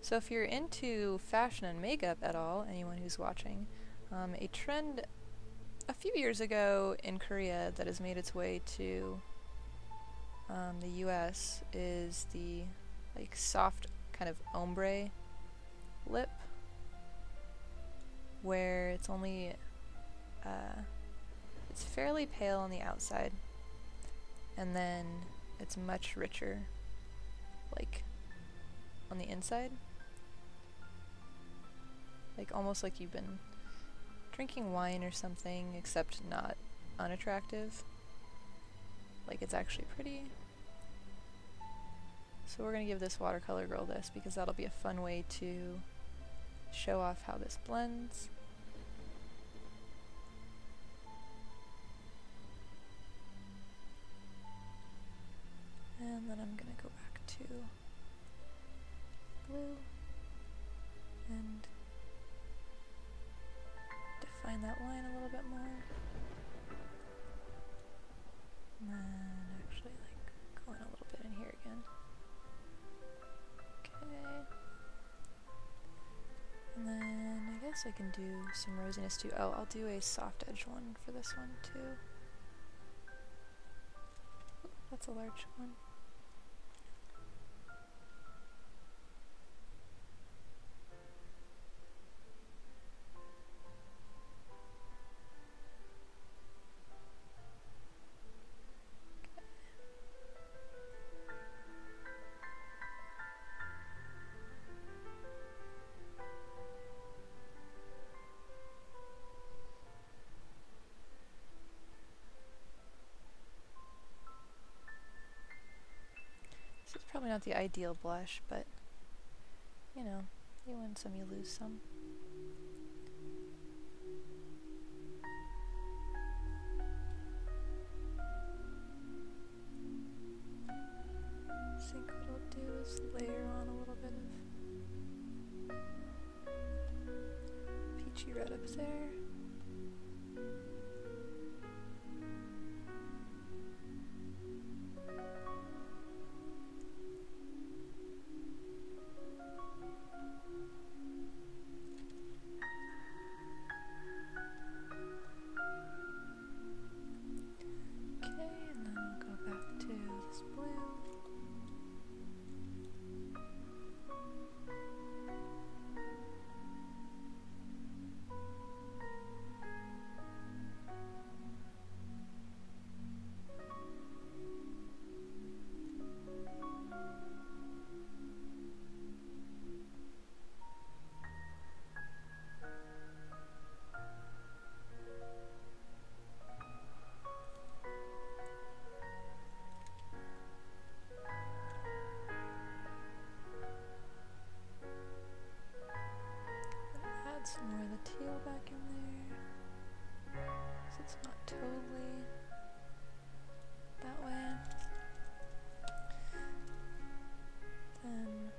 Speaker 1: So if you're into fashion and makeup at all, anyone who's watching, a trend a few years ago in Korea that has made its way to the US is the like soft kind of ombre lip, where it's only it's fairly pale on the outside and then it's much richer like on the inside. Like almost like you've been drinking wine or something, except not unattractive. Like it's actually pretty. So we're gonna give this watercolor girl this because that'll be a fun way to show off how this blends. And then I'm gonna go back to blue and define that line a little bit more. And then actually like go in a little bit in here again. Okay. And then I guess I can do some rosiness too. Oh, I'll do a soft edge one for this one too. Ooh, that's a large one. This is probably not the ideal blush, but you know, you win some, you lose some. I think what I'll do is layer on a little bit of peachy red up there. some more of the teal back in there, so it's not totally that way. Then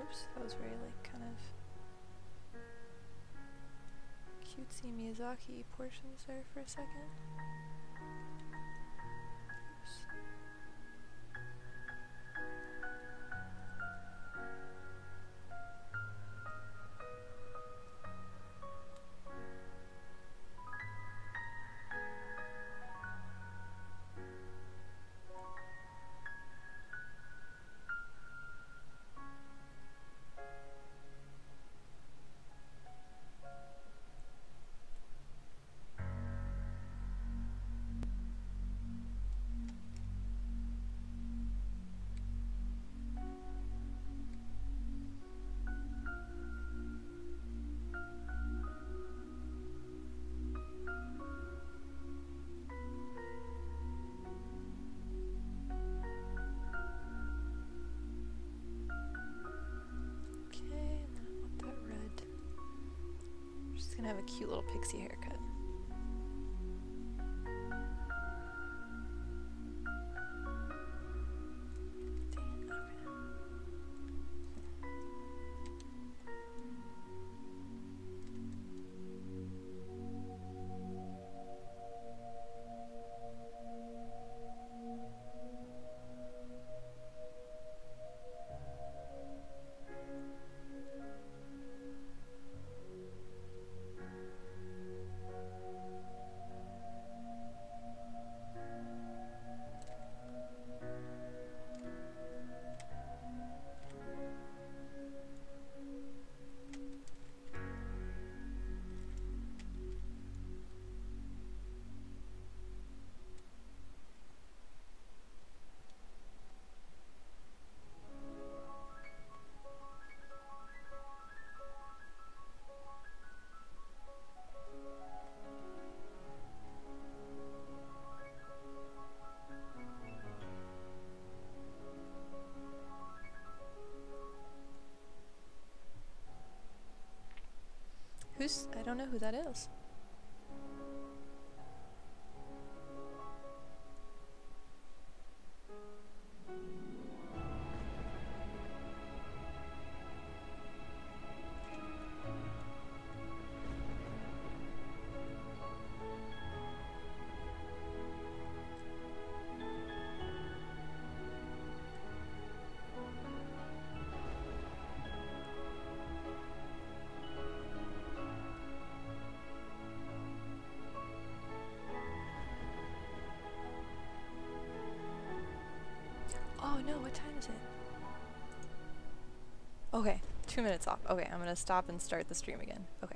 Speaker 1: oops, that was very like kind of cutesy Miyazaki portions there for a second. Oops. Gonna have a cute little pixie haircut. I don't know who that is. Oh no, what time is it? Okay, 2 minutes off. Okay, I'm gonna stop and start the stream again. Okay.